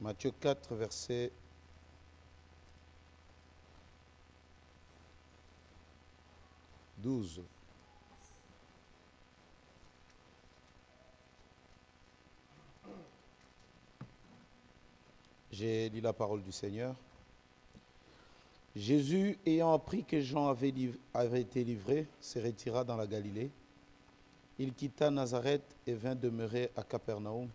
Matthieu 4, verset 12. J'ai lu la parole du Seigneur. Jésus, ayant appris que Jean avait été livré, se retira dans la Galilée. Il quitta Nazareth et vint demeurer à Capernaum,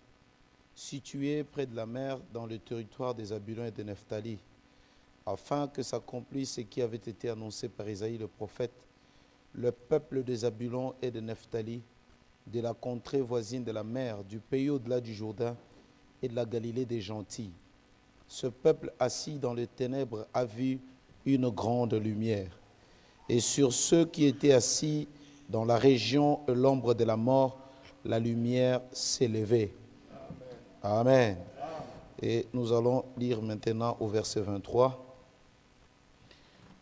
situé près de la mer dans le territoire des Zabulons et de Nephtali, afin que s'accomplisse ce qui avait été annoncé par Isaïe le prophète. Le peuple des Zabulons et de Nephtali, de la contrée voisine de la mer, du pays au-delà du Jourdain et de la Galilée des gentils. Ce peuple assis dans les ténèbres a vu une grande lumière. Et sur ceux qui étaient assis dans la région de l'ombre de la mort, la lumière s'est levée. Amen. Et nous allons lire maintenant au verset 23.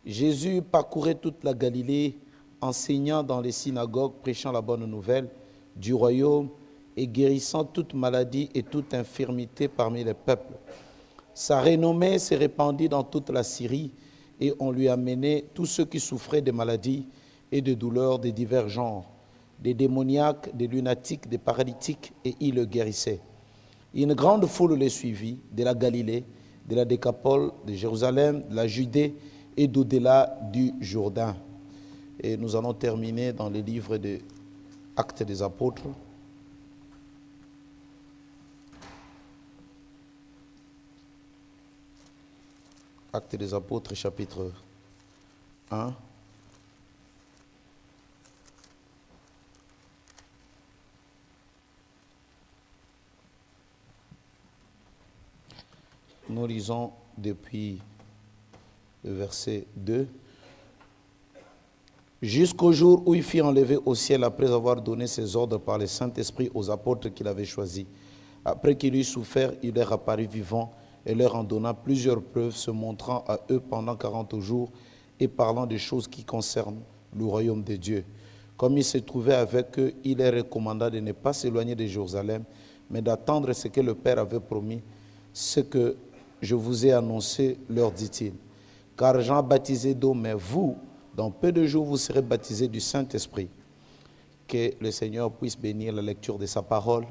Jésus parcourait toute la Galilée, enseignant dans les synagogues, prêchant la bonne nouvelle du royaume et guérissant toute maladie et toute infirmité parmi les peuples. Sa renommée s'est répandue dans toute la Syrie et on lui a mené tous ceux qui souffraient de maladies et de douleurs de divers genres, des démoniaques, des lunatiques, des paralytiques, et il le guérissait. Une grande foule les suivit de la Galilée, de la Décapole, de Jérusalem, de la Judée et d'au-delà du Jourdain. Et nous allons terminer dans le livre des Actes des Apôtres. Actes des Apôtres, chapitre 1. Nous lisons depuis le verset 2. Jusqu'au jour où il fut enlevé au ciel après avoir donné ses ordres par le Saint-Esprit aux apôtres qu'il avait choisis. Après qu'il eut souffert, il leur apparut vivant et leur en donna plusieurs preuves, se montrant à eux pendant 40 jours et parlant des choses qui concernent le royaume de Dieu. Comme il se trouvait avec eux, il leur recommanda de ne pas s'éloigner de Jérusalem, mais d'attendre ce que le Père avait promis, ce que je vous ai annoncé, leur dit-il. Car Jean baptisait d'eau, mais vous, dans peu de jours, vous serez baptisés du Saint-Esprit. Que le Seigneur puisse bénir la lecture de sa parole.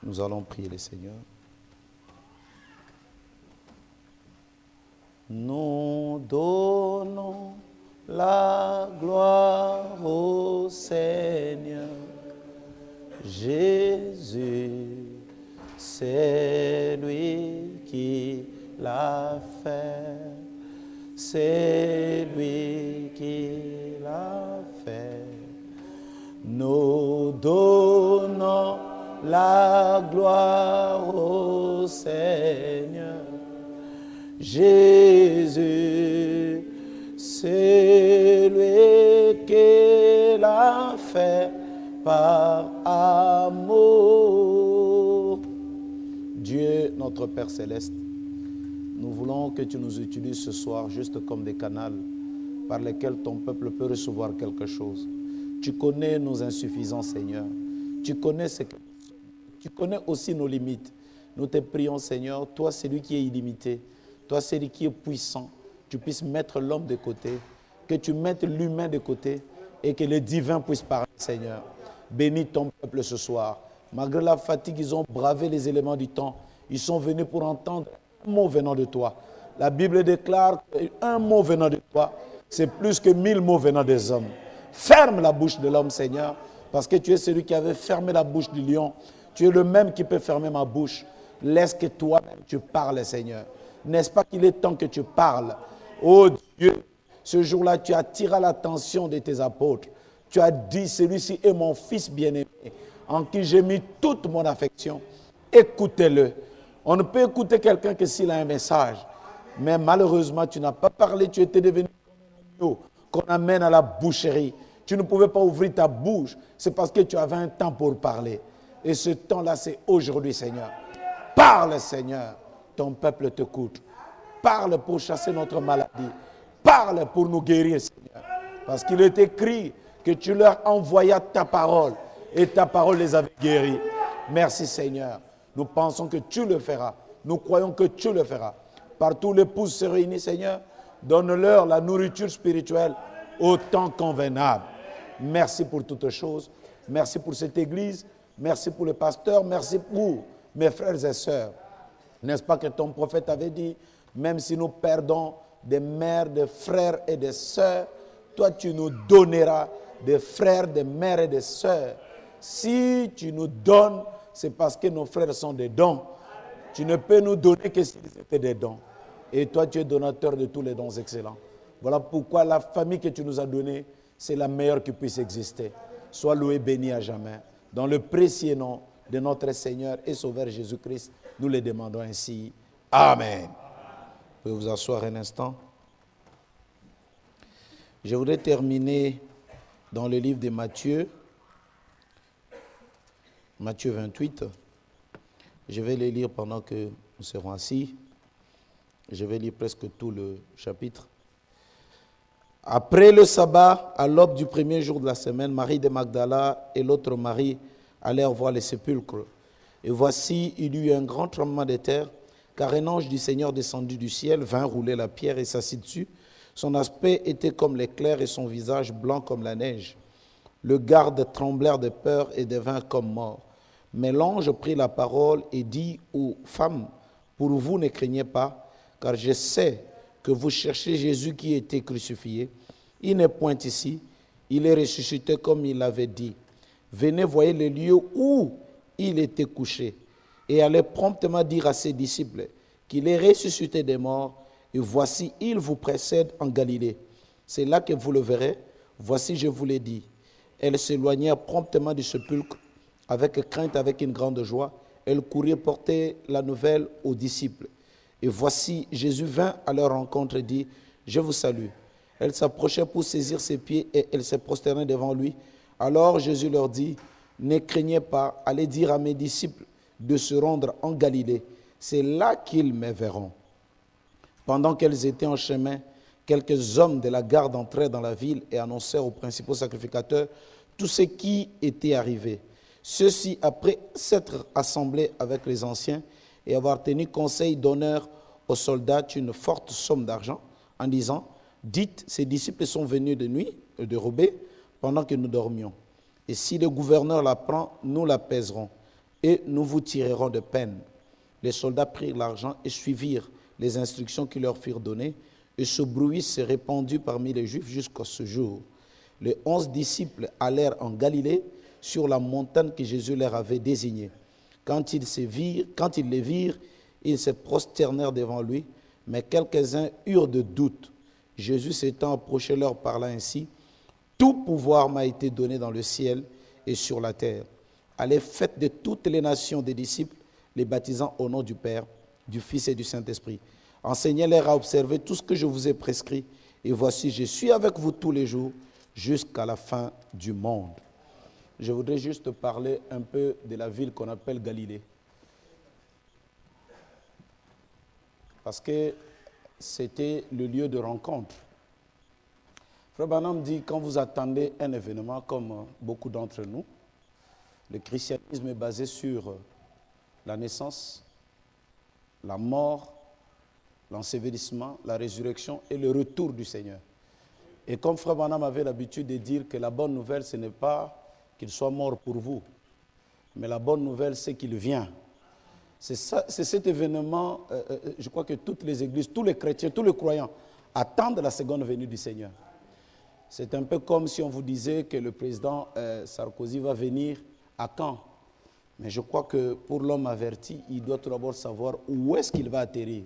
Nous allons prier le Seigneur. Nous donnons la gloire au Seigneur. Jésus, c'est lui qui l'a fait. C'est lui qui l'a fait. Nous donnons la gloire au Seigneur. Jésus, c'est lui qui l'a fait par amour. Dieu, notre Père Céleste, nous voulons que tu nous utilises ce soir juste comme des canaux par lesquels ton peuple peut recevoir quelque chose. Tu connais nos insuffisances, Seigneur. Tu connais aussi nos limites. Nous te prions, Seigneur, toi, celui qui est illimité, toi, celui qui est puissant, tu puisses mettre l'homme de côté, que tu mettes l'humain de côté et que le divin puisse parler, Seigneur. Bénis ton peuple ce soir. Malgré la fatigue, ils ont bravé les éléments du temps. Ils sont venus pour entendre un mot venant de toi. La Bible déclare qu'un mot venant de toi, c'est plus que 1000 mots venant des hommes. Ferme la bouche de l'homme, Seigneur, parce que tu es celui qui avait fermé la bouche du lion. Tu es le même qui peut fermer ma bouche. Laisse que toi-même tu parles, Seigneur. N'est-ce pas qu'il est temps que tu parles? Oh Dieu, ce jour-là, tu attiras l'attention de tes apôtres. Tu as dit, celui-ci est mon fils bien-aimé, en qui j'ai mis toute mon affection. Écoutez-le. On ne peut écouter quelqu'un que s'il a un message. Mais malheureusement, tu n'as pas parlé, tu étais devenu comme un agneau qu'on amène à la boucherie. Tu ne pouvais pas ouvrir ta bouche. C'est parce que tu avais un temps pour parler. Et ce temps-là, c'est aujourd'hui, Seigneur. Parle, Seigneur. Ton peuple t'écoute. Parle pour chasser notre maladie. Parle pour nous guérir, Seigneur. Parce qu'il est écrit que tu leur envoyas ta parole. Et ta parole les avait guéris. Merci, Seigneur. Nous pensons que tu le feras. Nous croyons que tu le feras. Partout où l'épouse se réunit, Seigneur, donne-leur la nourriture spirituelle au temps convenable. Merci pour toutes choses. Merci pour cette église. Merci pour le pasteur. Merci pour mes frères et sœurs. N'est-ce pas que ton prophète avait dit, même si nous perdons des mères, des frères et des sœurs, toi tu nous donneras des frères, des mères et des sœurs. Si tu nous donnes, c'est parce que nos frères sont des dons. Tu ne peux nous donner que s'ils étaient des dons. Et toi, tu es donateur de tous les dons excellents. Voilà pourquoi la famille que tu nous as donnée, c'est la meilleure qui puisse exister. Sois loué, béni à jamais. Dans le précieux nom de notre Seigneur et Sauveur Jésus-Christ, nous le demandons ainsi. Amen. Vous pouvez vous asseoir un instant. Je voudrais terminer dans le livre de Matthieu. Matthieu 28. Je vais les lire pendant que nous serons assis. Je vais lire presque tout le chapitre. Après le sabbat, à l'aube du premier jour de la semaine, Marie de Magdala et l'autre Marie allèrent voir les sépulcres. Et voici, il y eut un grand tremblement de terre, car un ange du Seigneur descendu du ciel vint rouler la pierre et s'assit dessus. Son aspect était comme l'éclair et son visage blanc comme la neige. Le garde tremblèrent de peur et devint comme mort. Mais l'ange prit la parole et dit aux femmes, pour vous ne craignez pas, car je sais que vous cherchez Jésus qui a été crucifié. Il n'est point ici, il est ressuscité comme il l'avait dit. Venez, voyez le lieu où il était couché, et allez promptement dire à ses disciples qu'il est ressuscité des morts, et voici, il vous précède en Galilée. C'est là que vous le verrez. Voici, je vous l'ai dit. Elles s'éloignèrent promptement du sépulcre, avec crainte, avec une grande joie. Elles coururent porter la nouvelle aux disciples. Et voici, Jésus vint à leur rencontre et dit, « Je vous salue. » Elles s'approchèrent pour saisir ses pieds et elles se prosternèrent devant lui. Alors Jésus leur dit, « Ne craignez pas, allez dire à mes disciples de se rendre en Galilée. C'est là qu'ils me verront. » Pendant qu'elles étaient en chemin, quelques hommes de la garde entrèrent dans la ville et annoncèrent aux principaux sacrificateurs tout ce qui était arrivé. Ceux-ci, après s'être assemblés avec les anciens et avoir tenu conseil d'honneur aux soldats une forte somme d'argent, en disant, « Dites, ces disciples sont venus de nuit, de Robé, pendant que nous dormions. Et si le gouverneur la prend, nous la pèserons, et nous vous tirerons de peine. » Les soldats prirent l'argent et suivirent les instructions qui leur furent données, et ce bruit s'est répandu parmi les Juifs jusqu'à ce jour. Les 11 disciples allèrent en Galilée, sur la montagne que Jésus leur avait désignée. Quand ils les virent, ils se prosternèrent devant lui, mais quelques-uns eurent de doutes. Jésus s'étant approché leur parla ainsi, « Tout pouvoir m'a été donné dans le ciel et sur la terre. Allez, faites de toutes les nations des disciples, les baptisant au nom du Père, du Fils et du Saint-Esprit. Enseignez-leur à observer tout ce que je vous ai prescrit, et voici, je suis avec vous tous les jours, jusqu'à la fin du monde. » Je voudrais juste parler un peu de la ville qu'on appelle Galilée. Parce que c'était le lieu de rencontre. Frère Branham dit, quand vous attendez un événement, comme beaucoup d'entre nous, le christianisme est basé sur la naissance, la mort, l'ensevelissement, la résurrection et le retour du Seigneur. Et comme Frère Branham avait l'habitude de dire que la bonne nouvelle, ce n'est pas qu'il soit mort pour vous, mais la bonne nouvelle, c'est qu'il vient. C'est cet événement, je crois que toutes les églises, tous les chrétiens, tous les croyants attendent la seconde venue du Seigneur. C'est un peu comme si on vous disait que le président Sarkozy va venir à Caen. Mais je crois que pour l'homme averti, il doit tout d'abord savoir où est-ce qu'il va atterrir.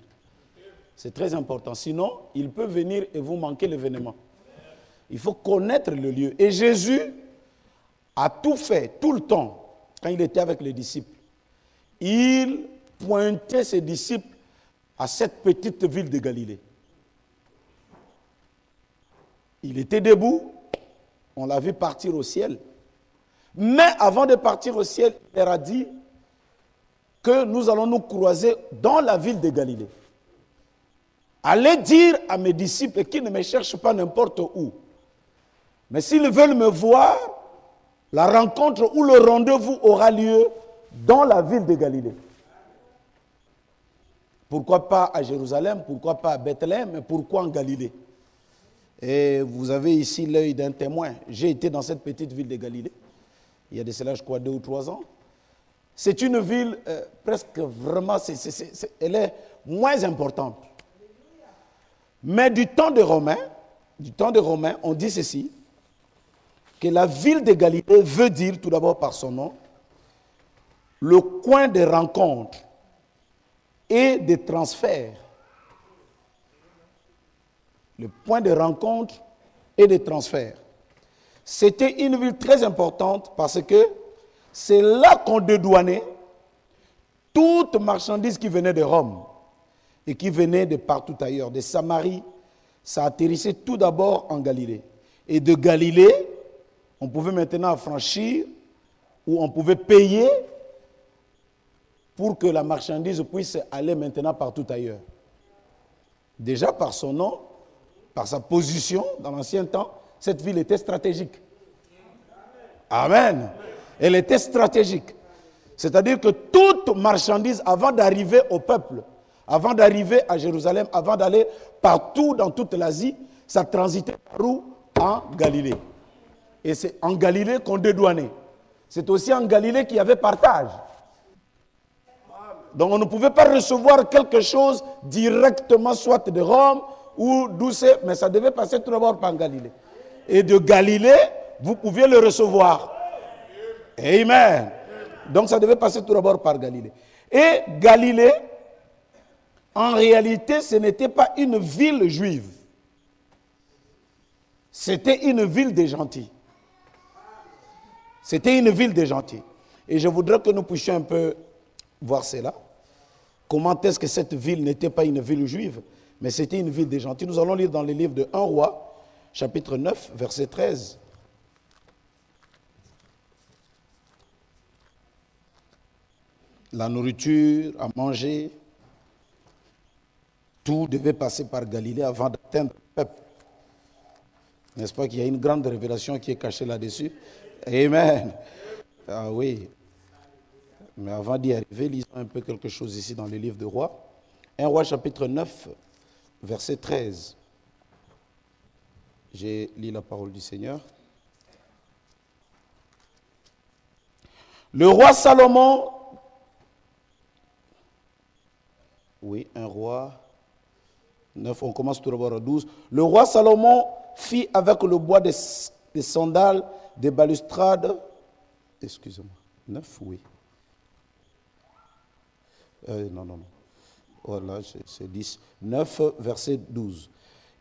C'est très important. Sinon, il peut venir et vous manquer l'événement. Il faut connaître le lieu. Et Jésus a tout fait, tout le temps, quand il était avec les disciples. Il pointait ses disciples à cette petite ville de Galilée. Il était debout, on l'a vu partir au ciel. Mais avant de partir au ciel, il leur a dit que nous allons nous croiser dans la ville de Galilée. Allez dire à mes disciples qu'ils ne me cherchent pas n'importe où. Mais s'ils veulent me voir, la rencontre ou le rendez-vous aura lieu dans la ville de Galilée. Pourquoi pas à Jérusalem? Pourquoi pas à Bethléem? Mais pourquoi en Galilée? Et vous avez ici l'œil d'un témoin. J'ai été dans cette petite ville de Galilée. Il y a de cela, je crois, 2 ou 3 ans. C'est une ville presque vraiment, elle est moins importante. Mais du temps des Romains, on dit ceci, que la ville de Galilée veut dire, tout d'abord par son nom, le coin de rencontre et de transfert. Le point de rencontre et de transfert. C'était une ville très importante parce que c'est là qu'on dédouanait toute marchandise qui venait de Rome et qui venait de partout ailleurs. De Samarie, ça atterrissait tout d'abord en Galilée. Et de Galilée, on pouvait maintenant affranchir ou on pouvait payer pour que la marchandise puisse aller maintenant partout ailleurs. Déjà par son nom, par sa position dans l'ancien temps, cette ville était stratégique. Amen. Elle était stratégique. C'est-à-dire que toute marchandise, avant d'arriver au peuple, avant d'arriver à Jérusalem, avant d'aller partout dans toute l'Asie, ça transitait par où? En Galilée. Et c'est en Galilée qu'on dédouanait. C'est aussi en Galilée qu'il y avait partage. Donc on ne pouvait pas recevoir quelque chose directement, soit de Rome ou d'où c'est, mais ça devait passer tout d'abord par Galilée. Et de Galilée, vous pouviez le recevoir. Amen. Donc ça devait passer tout d'abord par Galilée. Et Galilée, en réalité, ce n'était pas une ville juive. C'était une ville des gentils. C'était une ville des gentils. Et je voudrais que nous puissions un peu voir cela. Comment est-ce que cette ville n'était pas une ville juive, mais c'était une ville des gentils. Nous allons lire dans le livre de 1 Roi, chapitre 9, verset 13. La nourriture, à manger, tout devait passer par Galilée avant d'atteindre le peuple. N'est-ce pas qu'il y a une grande révélation qui est cachée là-dessus? Amen. Ah oui. Mais avant d'y arriver, lisons un peu quelque chose ici dans le livre de Rois. 1 Roi chapitre 9, verset 13. J'ai lu la parole du Seigneur. Le roi Salomon, oui, 1 Roi 9, on commence tout d'abord à 12. Le roi Salomon fit avec le bois des sandales, des balustrades, excusez-moi, 9, oui. Non. Voilà, c'est 10. 9, verset 12.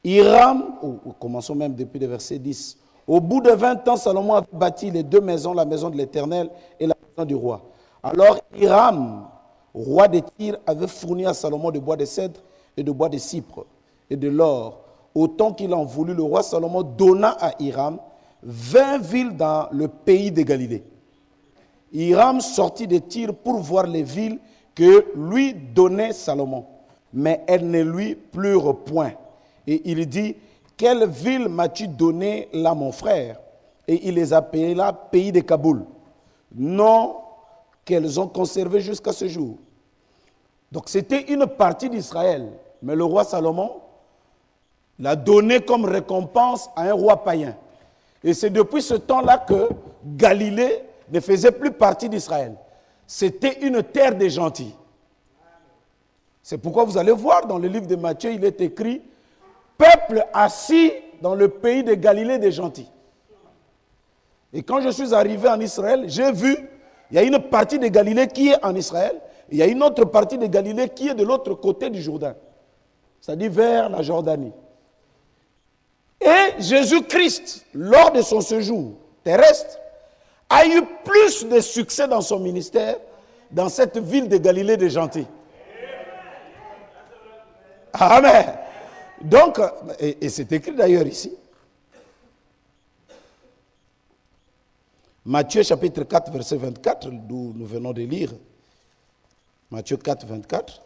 Hiram, commençons même depuis le verset 10. Au bout de 20 ans, Salomon a bâti les 2 maisons, la maison de l'Éternel et la maison du roi. Alors Hiram, roi de Tyr, avait fourni à Salomon de bois de cèdre et de bois de cypre et de l'or. Autant qu'il en voulut, le roi Salomon donna à Hiram 20 villes dans le pays de Galilée. Hiram sortit de Tyr pour voir les villes que lui donnait Salomon, mais elles ne lui plurent point. Et il dit, quelle ville m'as-tu donné là, mon frère? Et il les appela pays de Kaboul, nom qu'elles ont conservé jusqu'à ce jour. Donc c'était une partie d'Israël, mais le roi Salomon l'a donné comme récompense à un roi païen. Et c'est depuis ce temps-là que Galilée ne faisait plus partie d'Israël. C'était une terre des gentils. C'est pourquoi vous allez voir dans le livre de Matthieu, il est écrit « Peuple assis dans le pays de Galilée des gentils ». Et quand je suis arrivé en Israël, j'ai vu, il y a une partie de Galilée qui est en Israël, et il y a une autre partie de Galilée qui est de l'autre côté du Jourdain, c'est-à-dire vers la Jordanie. Et Jésus-Christ, lors de son séjour terrestre, a eu plus de succès dans son ministère dans cette ville de Galilée des gentils. Amen. Donc, et c'est écrit d'ailleurs ici. Matthieu chapitre 4, verset 24, d'où nous venons de lire. Matthieu 4, 24.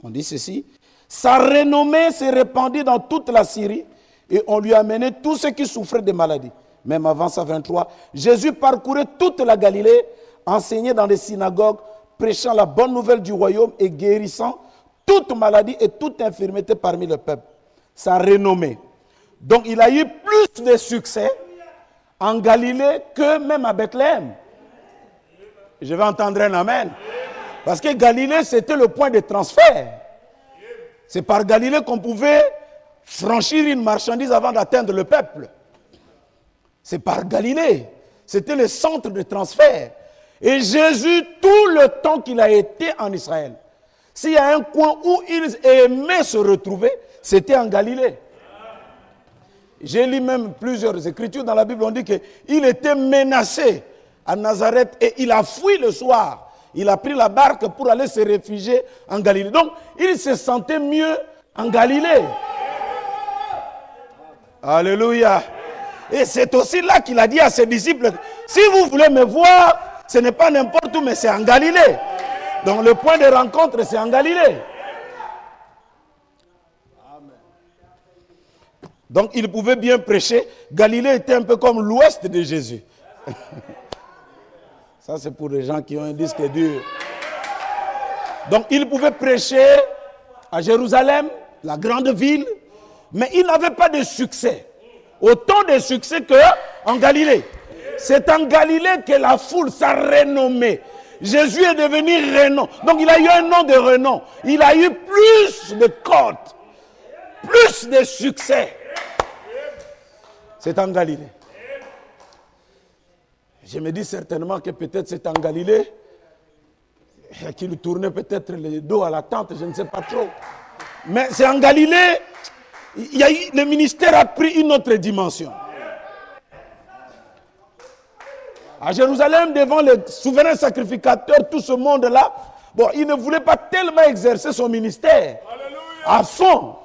On dit ceci. Sa renommée s'est répandue dans toute la Syrie et on lui a amené tous ceux qui souffraient de maladies. Même avant ça, 23, Jésus parcourait toute la Galilée, enseignait dans les synagogues, prêchant la bonne nouvelle du royaume et guérissant toute maladie et toute infirmité parmi le peuple. Sa renommée. Donc il a eu plus de succès en Galilée que même à Bethléem. Je vais entendre un amen. Parce que Galilée, c'était le point de transfert. C'est par Galilée qu'on pouvait franchir une marchandise avant d'atteindre le peuple. C'est par Galilée. C'était le centre de transfert. Et Jésus, tout le temps qu'il a été en Israël, s'il y a un coin où il aimait se retrouver, c'était en Galilée. J'ai lu même plusieurs écritures dans la Bible, on dit qu'il était menacé à Nazareth et il a fui le soir. Il a pris la barque pour aller se réfugier en Galilée. Donc, il se sentait mieux en Galilée. Alléluia. Et c'est aussi là qu'il a dit à ses disciples, si vous voulez me voir, ce n'est pas n'importe où, mais c'est en Galilée. Donc, le point de rencontre, c'est en Galilée. Donc, il pouvait bien prêcher. Galilée était un peu comme l'ouest de Jésus. Ça, c'est pour les gens qui ont un disque dur. Donc, il pouvait prêcher à Jérusalem, la grande ville, mais il n'avait pas de succès. Autant de succès qu'en Galilée. C'est en Galilée que la foule, sa renommée. Jésus est devenu renom. Donc, il a eu un nom de renom. Il a eu plus de cotes, plus de succès. C'est en Galilée. Je me dis certainement que peut-être c'est en Galilée qu'il tournait peut-être le dos à la tente, je ne sais pas trop. Mais c'est en Galilée, le ministère a pris une autre dimension. À Jérusalem, devant le souverain sacrificateur, tout ce monde-là, bon, il ne voulait pas tellement exercer son ministère à fond.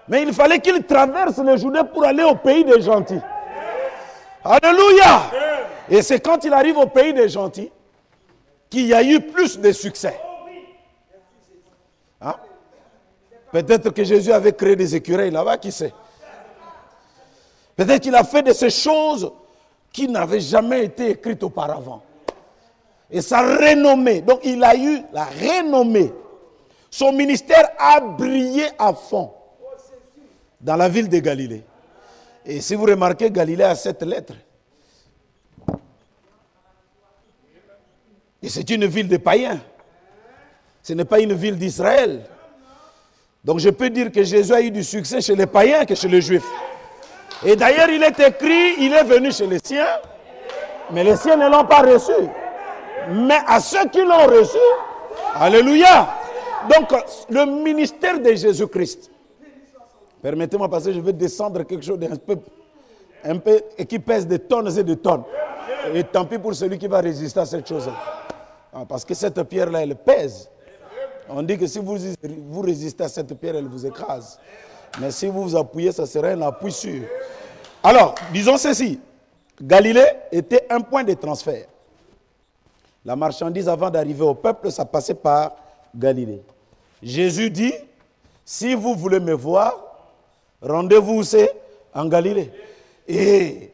Mais il fallait qu'il traverse le Jourdain pour aller au pays des gentils. Alléluia! Et c'est quand il arrive au pays des gentils qu'il y a eu plus de succès. Hein? Peut-être que Jésus avait créé des écureuils là-bas, qui sait? Peut-être qu'il a fait de ces choses qui n'avaient jamais été écrites auparavant. Et sa renommée, donc il a eu la renommée. Son ministère a brillé à fond dans la ville de Galilée. Et si vous remarquez, Galilée a 7 lettres. Et c'est une ville de païens. Ce n'est pas une ville d'Israël. Donc je peux dire que Jésus a eu du succès chez les païens que chez les juifs. Et d'ailleurs, il est écrit, il est venu chez les siens, mais les siens ne l'ont pas reçu. Mais à ceux qui l'ont reçu, alléluia. Donc, le ministère de Jésus-Christ. Permettez-moi parce que je vais descendre quelque chose un peu et qui pèse des tonnes et des tonnes. Et tant pis pour celui qui va résister à cette chose-là. Parce que cette pierre-là, elle pèse. On dit que si vous résistez à cette pierre, elle vous écrase. Mais si vous vous appuyez, ça serait un appui sûr. Alors, disons ceci. Galilée était un point de transfert. La marchandise, avant d'arriver au peuple, ça passait par Galilée. Jésus dit, si vous voulez me voir, rendez-vous en Galilée. Et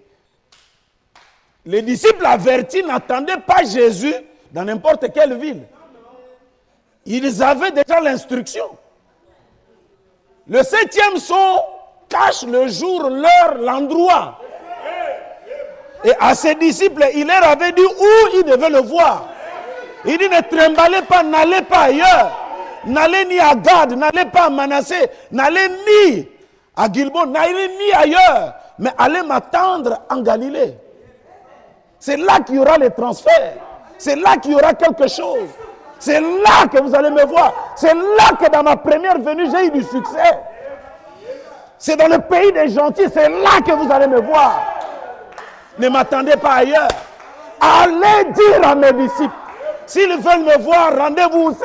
les disciples avertis n'attendaient pas Jésus dans n'importe quelle ville. Ils avaient déjà l'instruction. Le 7e son cache le jour, l'heure, l'endroit. Et à ses disciples, il leur avait dit où ils devaient le voir. Il dit, ne trimballez pas, n'allez pas ailleurs. N'allez ni à Gad, n'allez pas à Manassé, n'allez ni à Gilboa, n'allez ni ailleurs. Mais allez m'attendre en Galilée. C'est là qu'il y aura les transferts. C'est là qu'il y aura quelque chose. C'est là que vous allez me voir. C'est là que dans ma première venue, j'ai eu du succès. C'est dans le pays des gentils. C'est là que vous allez me voir. Ne m'attendez pas ailleurs. Allez dire à mes disciples, s'ils veulent me voir, rendez-vous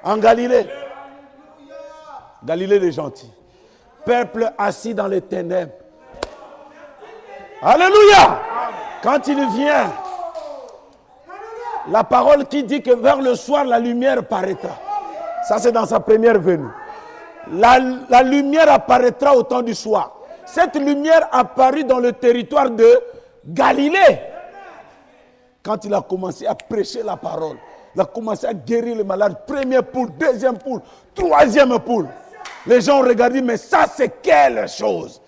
en Galilée. Galilée des gentils. Peuple assis dans les ténèbres. Alléluia. Quand il vient, la parole qui dit que vers le soir, la lumière paraîtra. Ça, c'est dans sa première venue. La lumière apparaîtra au temps du soir. Cette lumière apparut dans le territoire de Galilée. Quand il a commencé à prêcher la parole, il a commencé à guérir les malades. Première poule, deuxième poule, troisième poule. Les gens ont regardé, mais ça c'est quelle chose?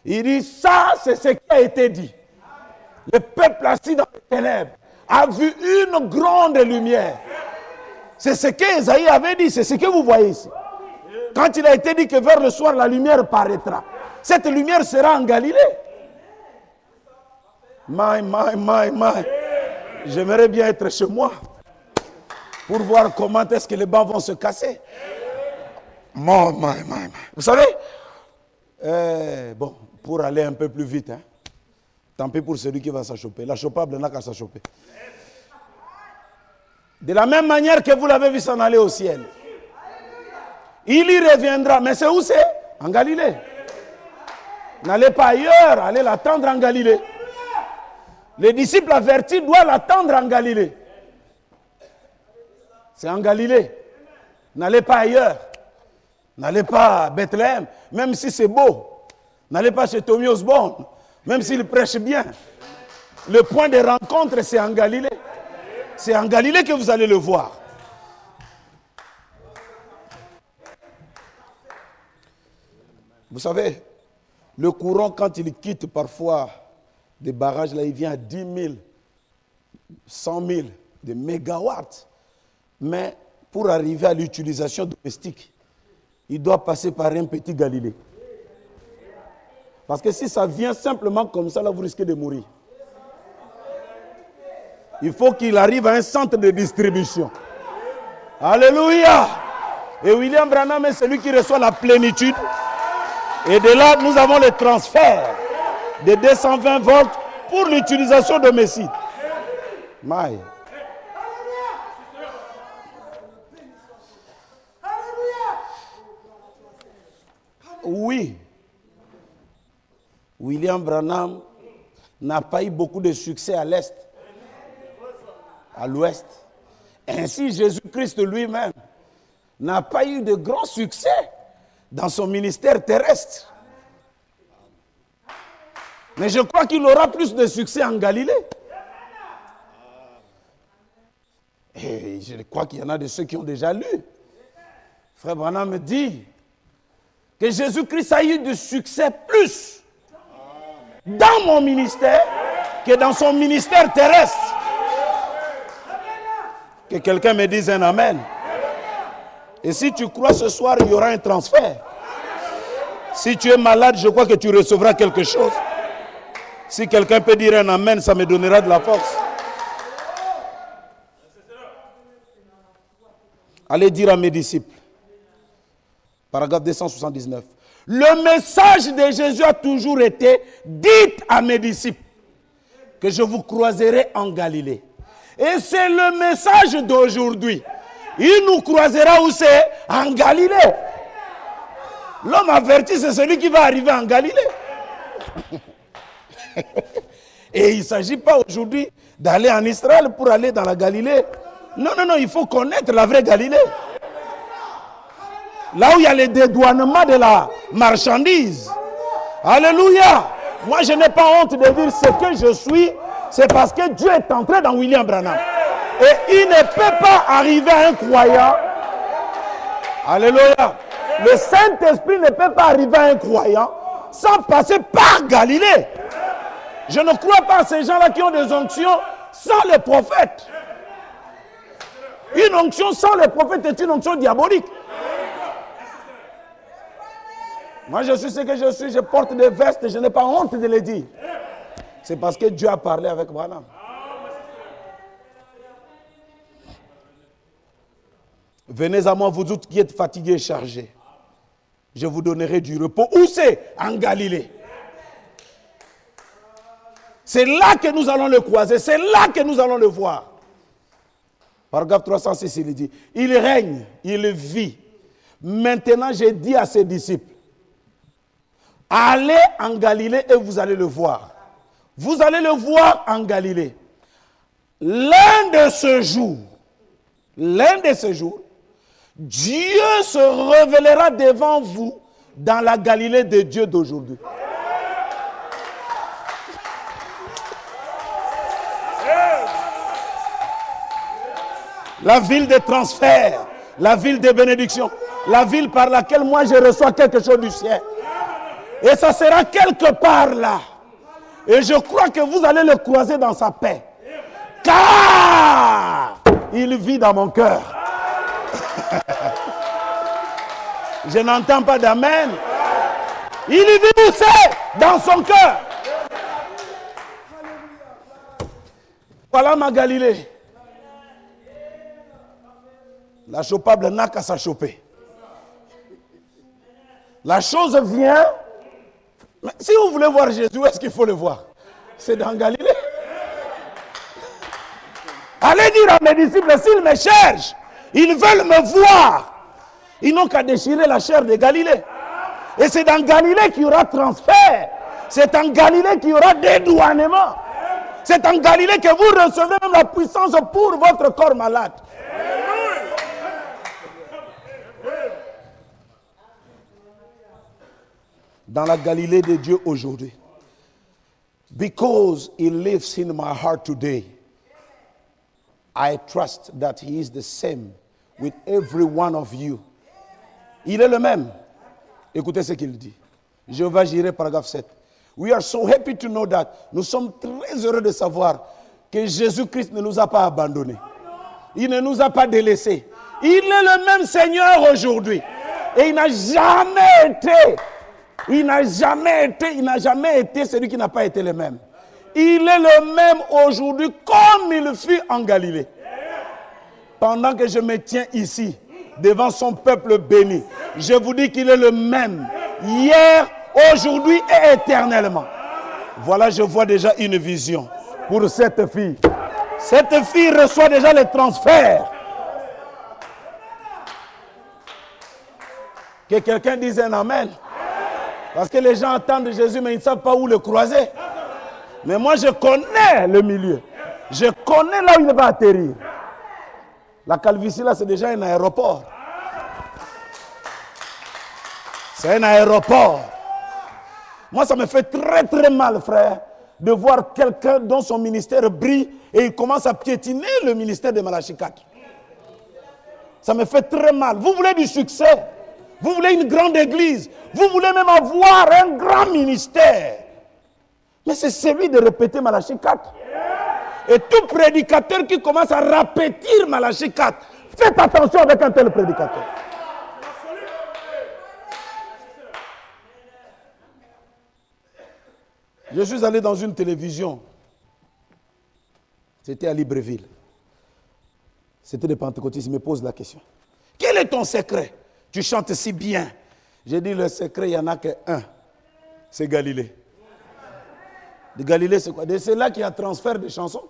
Il dit, ça c'est ce qui a été dit. Le peuple assis dans les ténèbres a vu une grande lumière. C'est ce qu'Ésaïe avait dit, c'est ce que vous voyez ici. Quand il a été dit que vers le soir, la lumière paraîtra. Cette lumière sera en Galilée. My. J'aimerais bien être chez moi pour voir comment est-ce que les bancs vont se casser. My. Vous savez, bon, pour aller un peu plus vite, hein, tant pis pour celui qui va s'achoper. La chopable n'a qu'à s'achoper. De la même manière que vous l'avez vu s'en aller au ciel. Il y reviendra. Mais c'est où c'est? En Galilée. N'allez pas ailleurs, allez l'attendre en Galilée. Les disciples avertis doivent l'attendre en Galilée. C'est en Galilée. N'allez pas ailleurs. N'allez pas à Bethléem, même si c'est beau. N'allez pas chez Tommy Osborne, même s'il prêche bien. Le point de rencontre, c'est en Galilée. C'est en Galilée que vous allez le voir. Vous savez, le courant, quand il quitte parfois des barrages, là, il vient à 10 000, 100 000, des mégawatts. Mais pour arriver à l'utilisation domestique, il doit passer par un petit Galilée. Parce que si ça vient simplement comme ça, là, vous risquez de mourir. Il faut qu'il arrive à un centre de distribution. Alléluia! Et William Branham est celui qui reçoit la plénitude. Et de là, nous avons le transfert de 220 volts pour l'utilisation domestique. Maï. Oui. William Branham n'a pas eu beaucoup de succès à l'Est, à l'Ouest. Ainsi, Jésus-Christ lui-même n'a pas eu de grand succès dans son ministère terrestre. Mais je crois qu'il aura plus de succès en Galilée. Et je crois qu'il y en a de ceux qui ont déjà lu. Frère Branham me dit que Jésus-Christ a eu du succès plus dans mon ministère que dans son ministère terrestre. Que quelqu'un me dise un amen. Et si tu crois ce soir, il y aura un transfert. Si tu es malade, je crois que tu recevras quelque chose. Si quelqu'un peut dire un amen, ça me donnera de la force. Allez dire à mes disciples. Paragraphe 279. Le message de Jésus a toujours été: dites à mes disciples que je vous croiserai en Galilée. Et c'est le message d'aujourd'hui. Il nous croisera où c'est? En Galilée. L'homme averti, c'est celui qui va arriver en Galilée. Et il ne s'agit pas aujourd'hui d'aller en Israël pour aller dans la Galilée. Non, il faut connaître la vraie Galilée. Là où il y a le dédouanement de la marchandise. Alléluia. Moi, je n'ai pas honte de dire ce que je suis. C'est parce que Dieu est entré dans William Branham. Et il ne peut pas arriver à un croyant. Alléluia. Le Saint-Esprit ne peut pas arriver à un croyant sans passer par Galilée. Je ne crois pas à ces gens-là qui ont des onctions sans les prophètes. Une onction sans les prophètes est une onction diabolique. Moi, je suis ce que je suis. Je porte des vestes et je n'ai pas honte de le dire. C'est parce que Dieu a parlé avec Branham. Venez à moi, vous tous qui êtes fatigués et chargés. Je vous donnerai du repos. Où c'est? En Galilée. C'est là que nous allons le croiser. C'est là que nous allons le voir. Paragraphe 306, il dit: il règne, il vit. Maintenant, j'ai dit à ses disciples: allez en Galilée et vous allez le voir. Vous allez le voir en Galilée. L'un de ces jours, Dieu se révélera devant vous dans la Galilée de Dieu d'aujourd'hui. La ville de transfert, la ville de bénédiction, la ville par laquelle moi je reçois quelque chose du ciel. Et ça sera quelque part là. Et je crois que vous allez le croiser dans sa paix. Car il vit dans mon cœur. Je n'entends pas d'amen. Il vit où c'est? Dans son cœur. Voilà ma Galilée. La chopable n'a qu'à s'achoper. La chose vient. Mais si vous voulez voir Jésus, où est-ce qu'il faut le voir? C'est dans Galilée. Allez dire à mes disciples, s'ils me cherchent, ils veulent me voir. Ils n'ont qu'à déchirer la chair de Galilée. Et c'est dans Galilée qu'il y aura transfert. C'est en Galilée qu'il y aura dédouanement. C'est en Galilée que vous recevrez même la puissance pour votre corps malade. Dans la Galilée de Dieu aujourd'hui. Because he lives in my heart today, I trust that he is the same with every one of you. Il est le même. Écoutez ce qu'il dit. Jéhovah Jireh, paragraphe 7. We are so happy to know that. Nous sommes très heureux de savoir que Jésus-Christ ne nous a pas abandonnés. Il ne nous a pas délaissés. Il est le même Seigneur aujourd'hui. Et il n'a jamais été celui qui n'a pas été le même. Il est le même aujourd'hui comme il fut en Galilée. Pendant que je me tiens ici, devant son peuple béni, je vous dis qu'il est le même, hier, aujourd'hui et éternellement. Voilà, je vois déjà une vision pour cette fille. Cette fille reçoit déjà les transferts. Que quelqu'un dise un amen. Parce que les gens attendent Jésus, mais ils ne savent pas où le croiser. Mais moi, je connais le milieu. Je connais là où il va atterrir. La calvitie, là, c'est déjà un aéroport. C'est un aéroport. Moi, ça me fait très, très mal, frère, de voir quelqu'un dont son ministère brille et il commence à piétiner le ministère de Malachi 4. Ça me fait très mal. Vous voulez du succès? Vous voulez une grande église? Vous voulez même avoir un grand ministère? Mais c'est celui de répéter Malachi 4. Et tout prédicateur qui commence à répéter Malachi 4, faites attention avec un tel prédicateur. Je suis allé dans une télévision. C'était à Libreville. C'était des pentecôtistes. Ils me posent la question. Quel est ton secret? Tu chantes si bien. J'ai dit, le secret, il n'y en a qu'un. C'est Galilée. De Galilée, c'est quoi? C'est là qu'il y a transfert de chansons.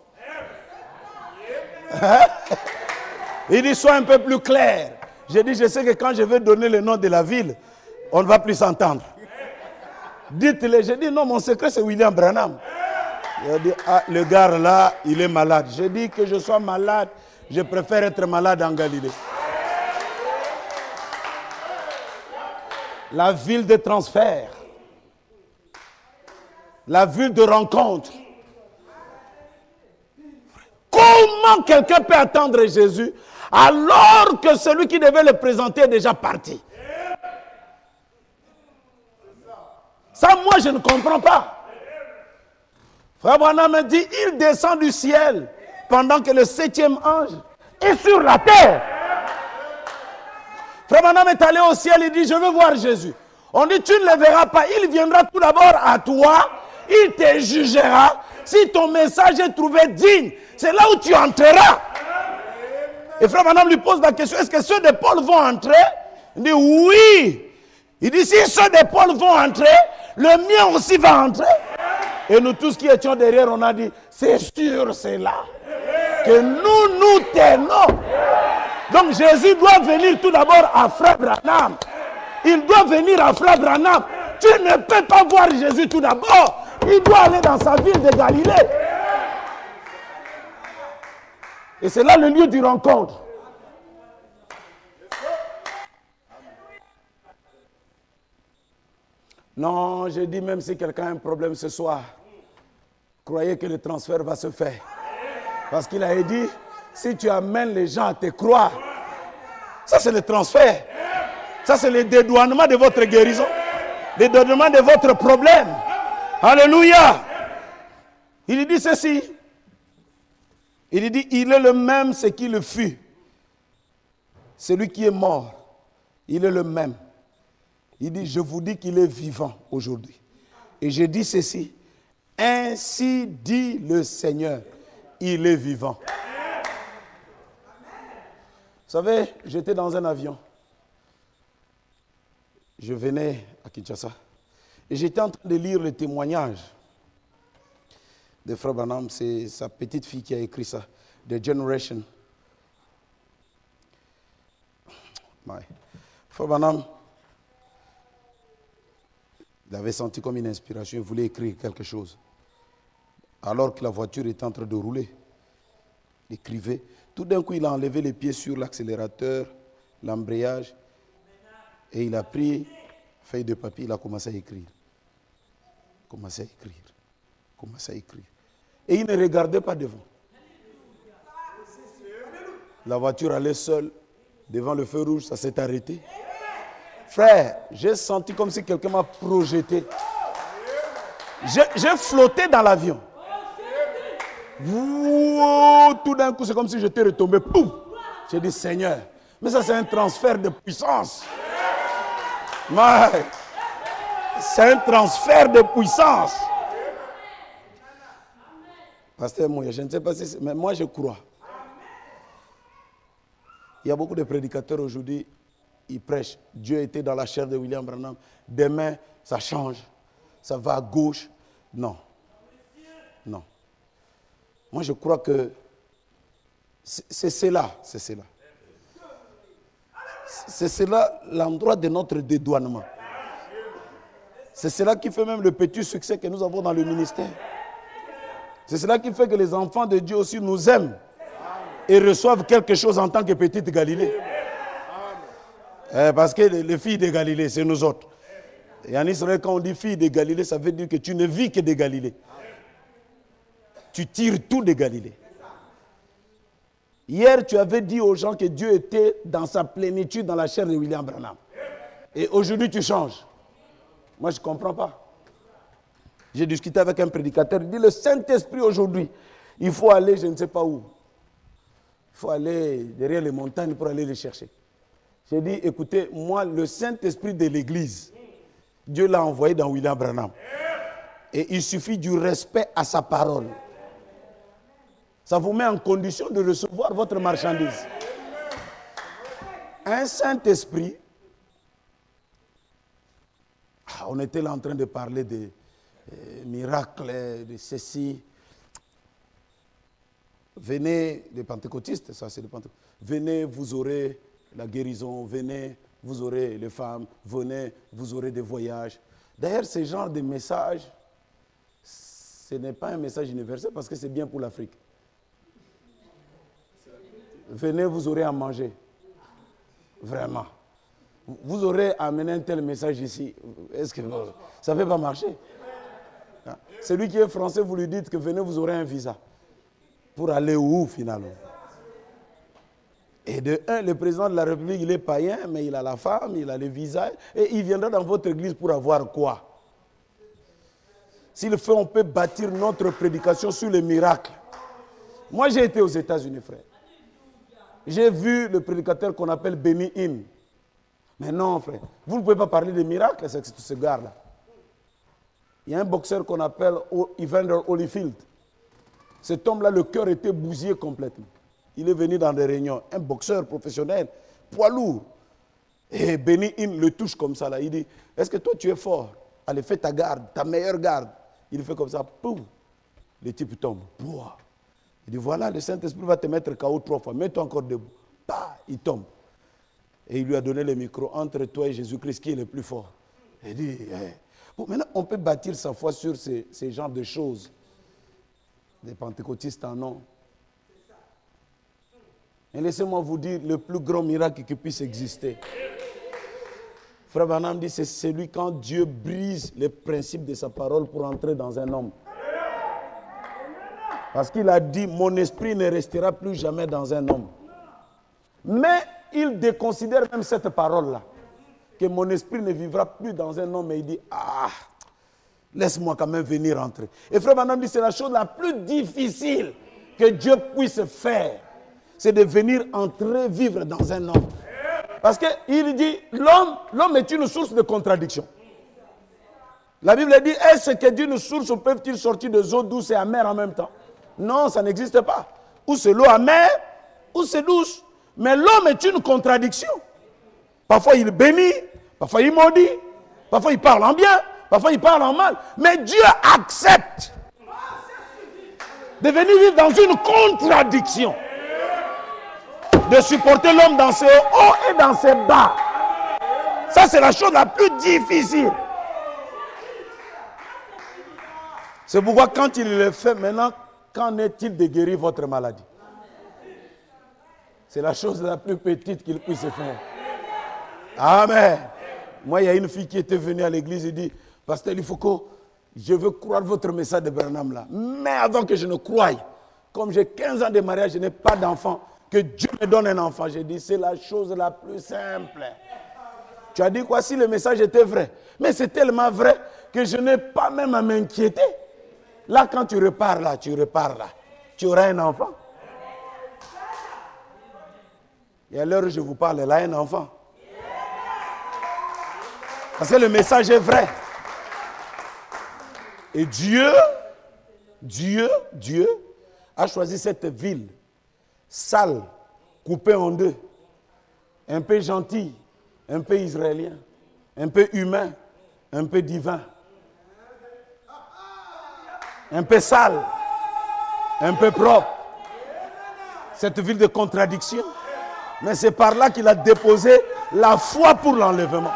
Il dit, sois un peu plus clair. J'ai dit, je sais que quand je vais donner le nom de la ville, on ne va plus s'entendre. Dites-le. J'ai dit, non, mon secret, c'est William Branham. Il a dit, ah, le gars là, il est malade. J'ai dit que je sois malade, je préfère être malade en Galilée. La ville de transfert. La ville de rencontre. Comment quelqu'un peut attendre Jésus alors que celui qui devait le présenter est déjà parti? Ça, moi, je ne comprends pas. Frère Branham me dit, il descend du ciel pendant que le 7e ange est sur la terre. Frère Branham est allé au ciel, il dit, je veux voir Jésus. On dit, tu ne le verras pas. Il viendra tout d'abord à toi, il te jugera. Si ton message est trouvé digne, c'est là où tu entreras. Et Frère Branham lui pose la question, est-ce que ceux de Paul vont entrer? Il dit, oui. Il dit, si ceux de Paul vont entrer, le mien aussi va entrer. Et nous tous qui étions derrière, on a dit, c'est sûr, c'est là que nous tenons. Donc Jésus doit venir tout d'abord à Frère Branham. Il doit venir à Frère Branham. Tu ne peux pas voir Jésus tout d'abord. Il doit aller dans sa ville de Galilée. Et c'est là le lieu du rencontre. Non, je dis même si quelqu'un a un problème ce soir, croyez que le transfert va se faire. Parce qu'il a dit, si tu amènes les gens à te croire, ça c'est le transfert. Ça c'est le dédouanement de votre guérison. Le dédouanement de votre problème. Alléluia. Il dit ceci. Il dit, il est le même ce qui le fut. Celui qui est mort, il est le même. Il dit, je vous dis qu'il est vivant aujourd'hui. Et je dis ceci, ainsi dit le Seigneur, il est vivant. Vous savez, j'étais dans un avion. Je venais à Kinshasa. Et j'étais en train de lire le témoignage de Frère Branham. C'est sa petite fille qui a écrit ça. The Generation. Frère Branham, il avait senti comme une inspiration. Il voulait écrire quelque chose. Alors que la voiture était en train de rouler. Il écrivait. Tout d'un coup, il a enlevé les pieds sur l'accélérateur, l'embrayage. Et il a pris une feuille de papier, il a commencé à écrire. Commencé à écrire. Commencé à écrire. Et il ne regardait pas devant. La voiture allait seule devant le feu rouge, ça s'est arrêté. Frère, j'ai senti comme si quelqu'un m'a projeté. J'ai flotté dans l'avion. Wow, tout d'un coup, c'est comme si j'étais retombé. Pouf! J'ai dit, Seigneur, mais ça c'est un transfert de puissance. C'est un transfert de puissance. Pasteur Mouya, je ne sais pas si mais moi je crois. Il y a beaucoup de prédicateurs aujourd'hui, ils prêchent. Dieu était dans la chair de William Branham. Demain, ça change. Ça va à gauche. Non. Non. Moi, je crois que c'est cela. C'est cela. C'est cela l'endroit de notre dédouanement. C'est cela qui fait même le petit succès que nous avons dans le ministère. C'est cela qui fait que les enfants de Dieu aussi nous aiment et reçoivent quelque chose en tant que petite Galilée. Parce que les filles de Galilée, c'est nous autres. Et en Israël, quand on dit filles de Galilée, ça veut dire que tu ne vis que de Galilée. Tu tires tout de Galilée. Hier, tu avais dit aux gens que Dieu était dans sa plénitude dans la chair de William Branham. Et aujourd'hui, tu changes. Moi, je ne comprends pas. J'ai discuté avec un prédicateur. Il dit, le Saint-Esprit aujourd'hui, il faut aller, je ne sais pas où. Il faut aller derrière les montagnes pour aller les chercher. J'ai dit, écoutez, moi, le Saint-Esprit de l'Église, Dieu l'a envoyé dans William Branham. Et il suffit du respect à sa parole. Ça vous met en condition de recevoir votre marchandise. Un Saint-Esprit, on était là en train de parler de miracles, de ceci. Venez, les pentecôtistes, ça c'est les pentecôtistes. Venez, vous aurez la guérison. Venez, vous aurez les femmes. Venez, vous aurez des voyages. D'ailleurs, ce genre de message, ce n'est pas un message universel parce que c'est bien pour l'Afrique. Venez, vous aurez à manger. Vraiment. Vous aurez amené un tel message ici. Est-ce que ça ne peut pas marcher? Celui qui est français, vous lui dites que venez, vous aurez un visa. Pour aller où finalement? Et de un, le président de la République, il est païen, mais il a la femme, il a le visa. Et il viendra dans votre église pour avoir quoi? S'il fait, on peut bâtir notre prédication sur les miracles. Moi, j'ai été aux États-Unis, frère. J'ai vu le prédicateur qu'on appelle Benny Hinn. Mais non, frère, vous ne pouvez pas parler de miracles, c'est ce gars-là. Il y a un boxeur qu'on appelle Evander Holyfield. Cet homme-là, le cœur était bousillé complètement. Il est venu dans des réunions. Un boxeur professionnel, poids lourd. Et Benny Hinn le touche comme ça, là. Il dit, est-ce que toi, tu es fort? Allez, fais ta garde, ta meilleure garde. Il fait comme ça, poum. Le type tombe. Pouah. Il dit, voilà, le Saint-Esprit va te mettre KO 3 fois. Mets-toi encore debout. Bah, il tombe. Et il lui a donné le micro. Entre toi et Jésus-Christ, qui est le plus fort? Il dit, bon, maintenant, on peut bâtir sa foi sur ces genres de choses. Des pentecôtistes en ont. Et laissez-moi vous dire le plus grand miracle qui puisse exister. Frère Branham dit, c'est celui quand Dieu brise les principes de sa parole pour entrer dans un homme. Parce qu'il a dit, mon esprit ne restera plus jamais dans un homme. Mais il déconsidère même cette parole-là. Que mon esprit ne vivra plus dans un homme. Et il dit, laisse-moi quand même venir entrer. Et Frère Branham dit, c'est la chose la plus difficile que Dieu puisse faire. C'est de venir entrer, vivre dans un homme. Parce qu'il dit, l'homme est une source de contradiction. La Bible dit, est-ce que d'une source peuvent-ils sortir des eaux douces et amères en même temps? Non, ça n'existe pas. Ou c'est l'eau amère, ou c'est douce. Mais l'homme est une contradiction. Parfois il bénit, parfois il maudit, parfois il parle en bien, parfois il parle en mal. Mais Dieu accepte de venir vivre dans une contradiction. De supporter l'homme dans ses hauts et dans ses bas. Ça, c'est la chose la plus difficile. C'est pourquoi quand il le fait maintenant, qu'en est-il de guérir votre maladie? C'est la chose la plus petite qu'il puisse faire. Amen. Moi, il y a une fille qui était venue à l'église et dit, Pasteur, il faut que je veux croire votre message de Branham là. Mais avant que je ne croie, comme j'ai 15 ans de mariage, je n'ai pas d'enfant, que Dieu me donne un enfant. J'ai dit, c'est la chose la plus simple. Tu as dit quoi? Si le message était vrai. Mais c'est tellement vrai que je n'ai pas même à m'inquiéter. Là, quand tu repars là, tu auras un enfant. Et à l'heure où je vous parle, elle a un enfant. Parce que le message est vrai. Et Dieu a choisi cette ville sale, coupée en deux, un peu gentille, un peu israélien, un peu humain, un peu divin, un peu sale, un peu propre. Cette ville de contradiction. Mais c'est par là qu'il a déposé la foi pour l'enlèvement.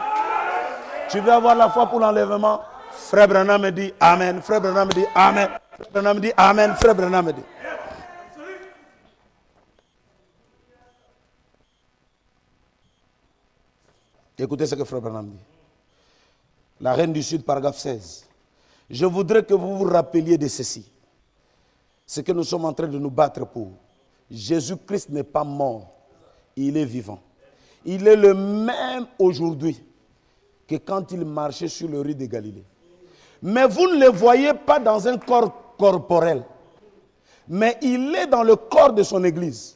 Tu veux avoir la foi pour l'enlèvement? Frère Branham me dit Amen. Frère Branham me dit Amen. Frère Branham me dit Amen. Frère Branham me dit. Écoutez ce que Frère Branham dit. La Reine du Sud, paragraphe 16. Je voudrais que vous vous rappeliez de ceci. Ce que nous sommes en train de nous battre pour. Jésus-Christ n'est pas mort. Il est vivant. Il est le même aujourd'hui que quand il marchait sur le riz de Galilée. Mais vous ne le voyez pas dans un corps corporel. Mais il est dans le corps de son Église.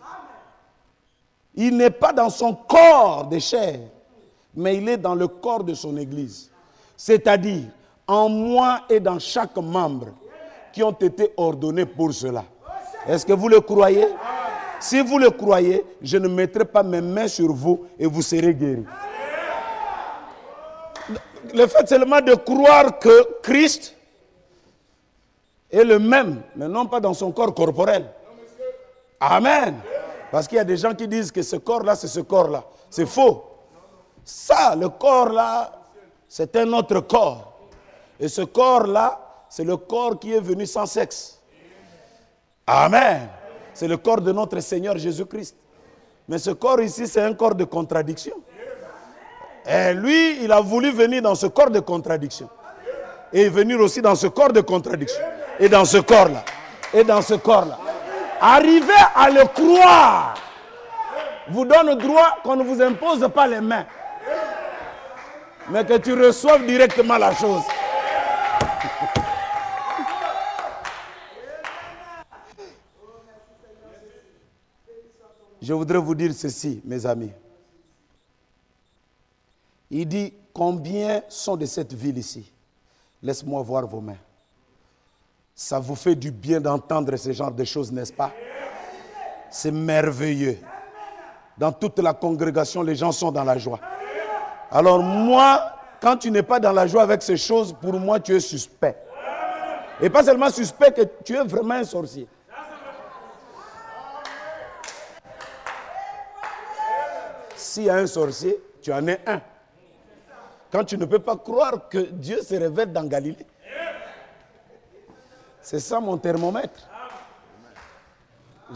Il n'est pas dans son corps de chair, mais il est dans le corps de son Église. C'est-à-dire, en moi et dans chaque membre qui ont été ordonnés pour cela. Est-ce que vous le croyez? Si vous le croyez, je ne mettrai pas mes mains sur vous et vous serez guéris. Le fait seulement de croire que Christ est le même, mais non pas dans son corps corporel. Amen. Parce qu'il y a des gens qui disent que ce corps-là, c'est ce corps-là. C'est faux. Ça, le corps-là, c'est un autre corps. Et ce corps-là, c'est le corps qui est venu sans sexe. Amen. C'est le corps de notre Seigneur Jésus-Christ. Mais ce corps ici, c'est un corps de contradiction. Et lui, il a voulu venir dans ce corps de contradiction. Et venir aussi dans ce corps de contradiction. Et dans ce corps-là. Et dans ce corps-là. Arriver à le croire vous donne droit qu'on ne vous impose pas les mains. Mais que tu reçoives directement la chose. Je voudrais vous dire ceci, mes amis. Il dit, combien sont de cette ville ici? Laisse-moi voir vos mains. Ça vous fait du bien d'entendre ce genre de choses, n'est-ce pas? C'est merveilleux. Dans toute la congrégation, les gens sont dans la joie. Alors moi, quand tu n'es pas dans la joie avec ces choses, pour moi, tu es suspect. Et pas seulement suspect, que tu es vraiment un sorcier. S'il y a un sorcier, tu en es un. Quand tu ne peux pas croire que Dieu se révèle dans Galilée. C'est ça mon thermomètre.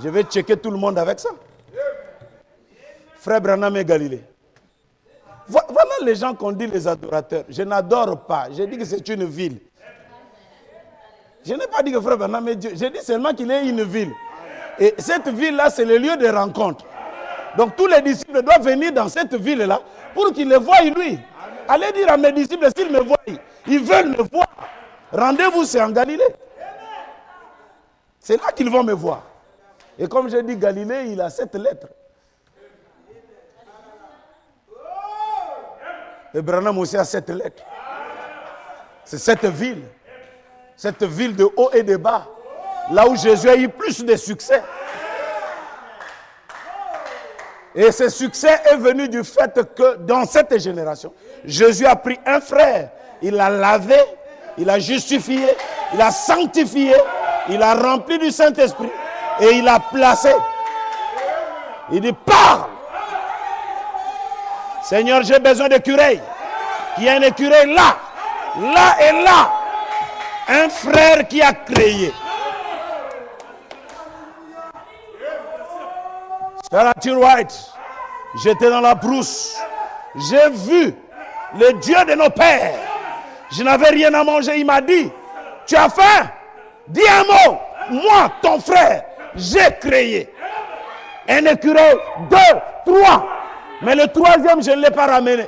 Je vais checker tout le monde avec ça. Frère Branham et Galilée. Voilà les gens qu'on dit les adorateurs. Je n'adore pas. Je dis que c'est une ville. Je n'ai pas dit que frère Branham est Dieu. J'ai dit seulement qu'il est une ville. Et cette ville-là, c'est le lieu de rencontre. Donc tous les disciples doivent venir dans cette ville-là pour qu'ils le voient lui. Allez dire à mes disciples, s'ils me voient, ils veulent me voir. Rendez-vous, c'est en Galilée. C'est là qu'ils vont me voir. Et comme j'ai dit, Galilée, il a 7 lettres. Et Branham aussi a 7 lettres. C'est cette ville de haut et de bas, là où Jésus a eu plus de succès. Et ce succès est venu du fait que dans cette génération, Jésus a pris un frère, il l'a lavé, il l'a justifié, il l'a sanctifié, il l'a rempli du Saint-Esprit et il l'a placé. Il dit, parle. Seigneur, j'ai besoin d'écureuils. Il y a un écureuil là, là et là. Un frère qui a créé. Sarah White, j'étais dans la brousse. J'ai vu le Dieu de nos pères. Je n'avais rien à manger. Il m'a dit, tu as faim? Dis un mot. Moi, ton frère, j'ai créé. Un écureuil, 2, 3. Mais le 3e, je ne l'ai pas ramené.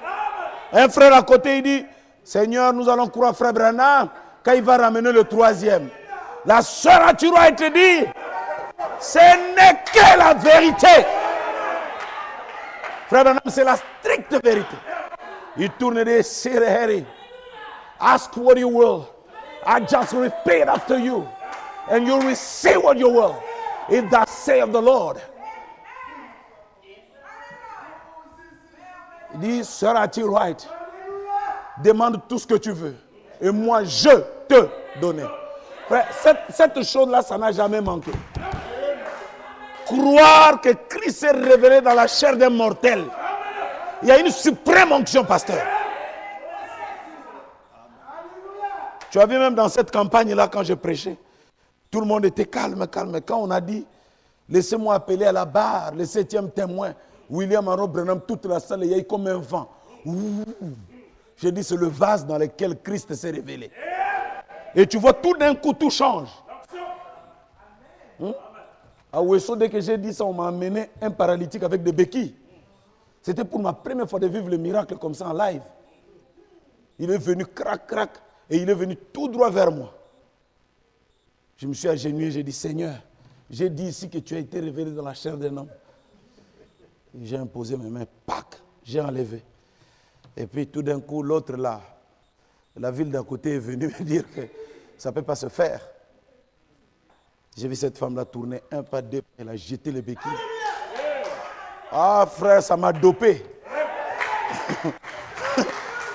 Un frère à côté, il dit, Seigneur, nous allons croire frère Branham quand il va ramener le 3e. La sœur Attiroa te dit, ce n'est que la vérité. Frère Branham, c'est la stricte vérité. Il tourne et dit, Sir Harry, ask what you will. I just repeat after you. And you will say what you will. If that say of the Lord. Il dit, Sœur Attiroa, demande tout ce que tu veux. Et moi, je te donne. Frère, cette chose-là, ça n'a jamais manqué. Croire que Christ s'est révélé dans la chair d'un mortel. Il y a une suprême onction, pasteur. Tu as vu même dans cette campagne-là, quand je prêchais, tout le monde était calme, calme. Quand on a dit, laissez-moi appeler à la barre, le 7e témoin, William Harold Branham, toute la salle, il y a eu comme un vent. J'ai dit, c'est le vase dans lequel Christ s'est révélé. Et tu vois, tout d'un coup, tout change. À Ouesso, dès que j'ai dit ça, on m'a amené un paralytique avec des béquilles. C'était pour ma première fois de vivre le miracle comme ça en live. Il est venu crac, crac, et il est venu tout droit vers moi. Je me suis agenouillé, j'ai dit, Seigneur, j'ai dit ici que tu as été révélé dans la chair d'un homme. J'ai imposé mes mains, pac, j'ai enlevé. Et puis tout d'un coup, l'autre là, la ville d'à côté est venue me dire que ça ne peut pas se faire. J'ai vu cette femme-là tourner un pas, 2 pas, elle a jeté les béquilles. Ah frère, ça m'a dopé.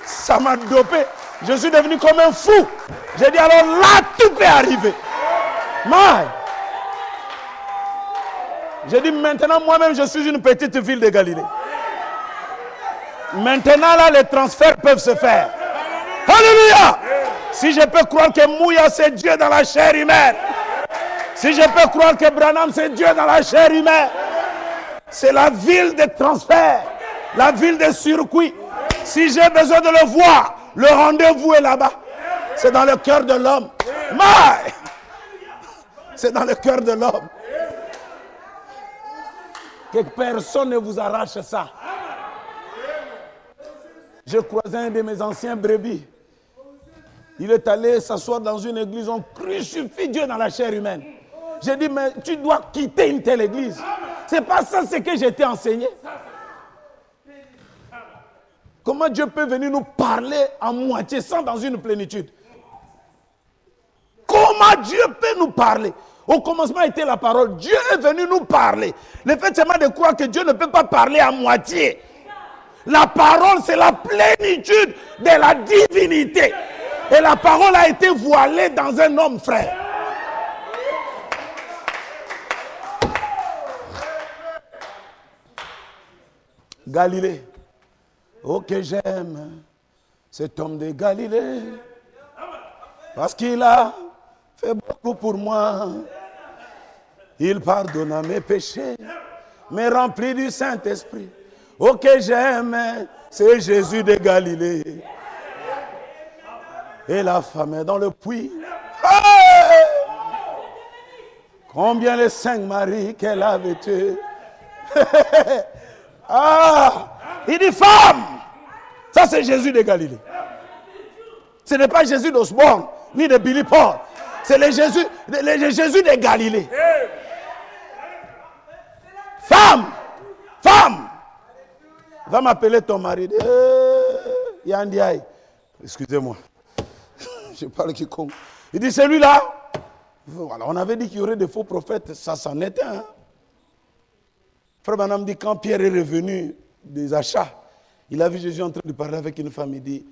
Ça m'a dopé. Je suis devenu comme un fou. J'ai dit alors là, tout peut arriver. Mais j'ai dit maintenant, moi-même, je suis une petite ville de Galilée. Maintenant, là, les transferts peuvent se faire. Alléluia! Si je peux croire que Mouya, c'est Dieu dans la chair humaine. Si je peux croire que Branham, c'est Dieu dans la chair humaine. C'est la ville des transferts. La ville des circuits. Si j'ai besoin de le voir, le rendez-vous est là-bas. C'est dans le cœur de l'homme. Mais c'est dans le cœur de l'homme. Que personne ne vous arrache ça. J'ai croisé un de mes anciens brebis. Il est allé s'asseoir dans une église. On crucifie Dieu dans la chair humaine. J'ai dit, mais tu dois quitter une telle église. C'est pas ça ce que j'ai été enseigné. Comment Dieu peut venir nous parler en moitié sans dans une plénitude? Comment Dieu peut nous parler? Au commencement était la parole. Dieu est venu nous parler. Le fait seulement de croire que Dieu ne peut pas parler à moitié. La parole, c'est la plénitude de la divinité. Et la parole a été voilée dans un homme, frère. Galilée. Oh, que j'aime cet homme de Galilée. Parce qu'il a fait beaucoup pour moi. Il pardonna mes péchés, me remplit du Saint-Esprit. Oh, que j'aime, c'est Jésus de Galilée. Et la femme est dans le puits. Hey! Combien les 5 maris qu'elle avait tués. Ah, il dit femme. Ça c'est Jésus de Galilée. Ce n'est pas Jésus d'Osborne, ni de Billy Paul. C'est le Jésus de Galilée. Femme, femme. Va m'appeler ton mari. Yandiaï. Excusez-moi. Je parle quiconque. Il dit celui-là. Voilà, on avait dit qu'il y aurait des faux prophètes. Ça s'en était. Hein? Frère Branham dit quand Pierre est revenu des achats, il a vu Jésus en train de parler avec une femme. Il dit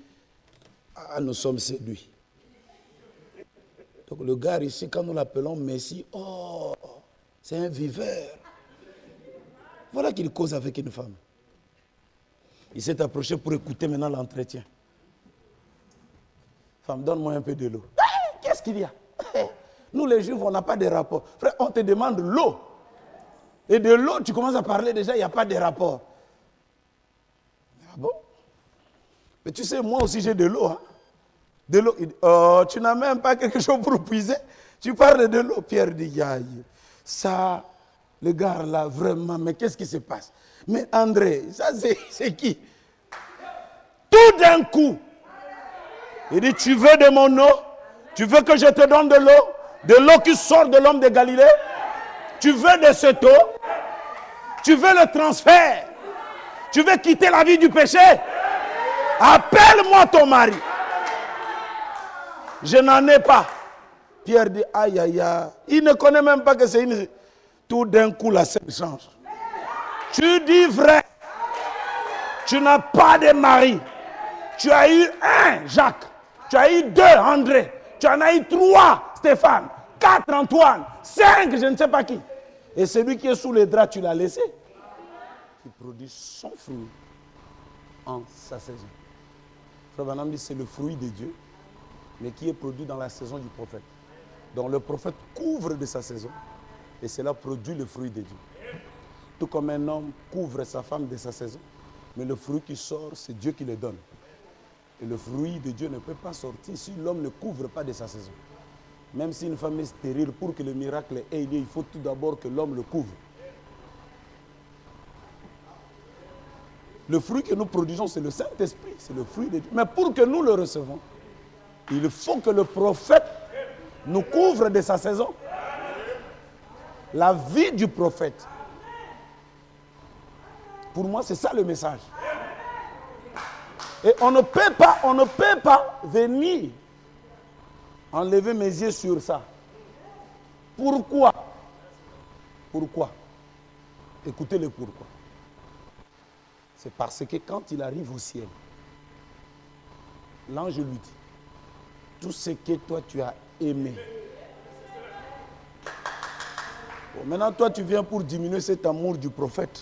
ah, nous sommes séduits. Donc le gars ici, quand nous l'appelons Messie, oh, c'est un viveur. Voilà qu'il cause avec une femme. Il s'est approché pour écouter maintenant l'entretien. Femme, donne-moi un peu de l'eau. Qu'est-ce qu'il y a? Nous les Juifs, on n'a pas de rapport. Frère, on te demande l'eau. Et de l'eau, tu commences à parler déjà, il n'y a pas de rapport. Ah bon? Mais tu sais, moi aussi j'ai de l'eau. Hein? De l'eau. Oh, tu n'as même pas quelque chose pour puiser. Tu parles de l'eau. Pierre dit, ça, le gars là, vraiment, mais qu'est-ce qui se passe? Mais André, ça c'est qui? Tout d'un coup, il dit, tu veux de mon eau? Tu veux que je te donne de l'eau? De l'eau qui sort de l'homme de Galilée? Tu veux de cette eau? Tu veux le transfert? Tu veux quitter la vie du péché? Appelle-moi ton mari. Je n'en ai pas. Pierre dit, aïe, aïe, aïe. Il ne connaît même pas que c'est une... Tout d'un coup, la scène change. Tu dis vrai. Tu n'as pas de mari. Tu as eu 1, Jacques. Tu as eu 2, André. Tu en as eu 3, Stéphane. 4, Antoine. 5, je ne sais pas qui. Et celui qui est sous les draps, tu l'as laissé. Il produit son fruit en sa saison. Frère Branham dit c'est le fruit de Dieu, mais qui est produit dans la saison du prophète. Donc le prophète couvre de sa saison, et cela produit le fruit de Dieu. Tout comme un homme couvre sa femme de sa saison, mais le fruit qui sort, c'est Dieu qui le donne. Et le fruit de Dieu ne peut pas sortir si l'homme ne couvre pas de sa saison. Même si une femme est stérile, pour que le miracle ait lieu, il faut tout d'abord que l'homme le couvre. Le fruit que nous produisons, c'est le Saint-Esprit, c'est le fruit de Dieu. Mais pour que nous le recevons, il faut que le prophète nous couvre de sa saison. La vie du prophète. Pour moi, c'est ça le message. Et on ne peut pas venir enlever mes yeux sur ça. Pourquoi? Pourquoi? Écoutez le pourquoi. C'est parce que quand il arrive au ciel, l'ange lui dit, tout ce que toi tu as aimé. Bon, maintenant toi tu viens pour diminuer cet amour du prophète.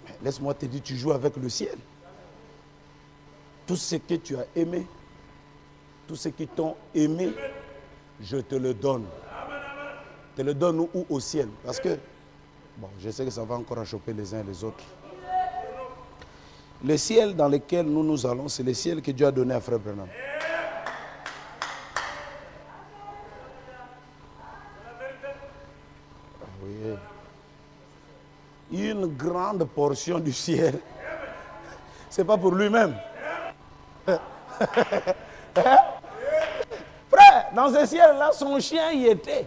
Mais laisse-moi te dire, tu joues avec le ciel. Tout ce que tu as aimé, tout ce qui t'ont aimé, je te le donne. Je te le donne où? Au ciel. Parce que, bon, je sais que ça va encore choper les uns et les autres. Le ciel dans lequel nous nous allons, c'est le ciel que Dieu a donné à Frère Branham. Oui. Une grande portion du ciel, c'est pas pour lui-même. Frère, dans ce ciel-là, son chien y était.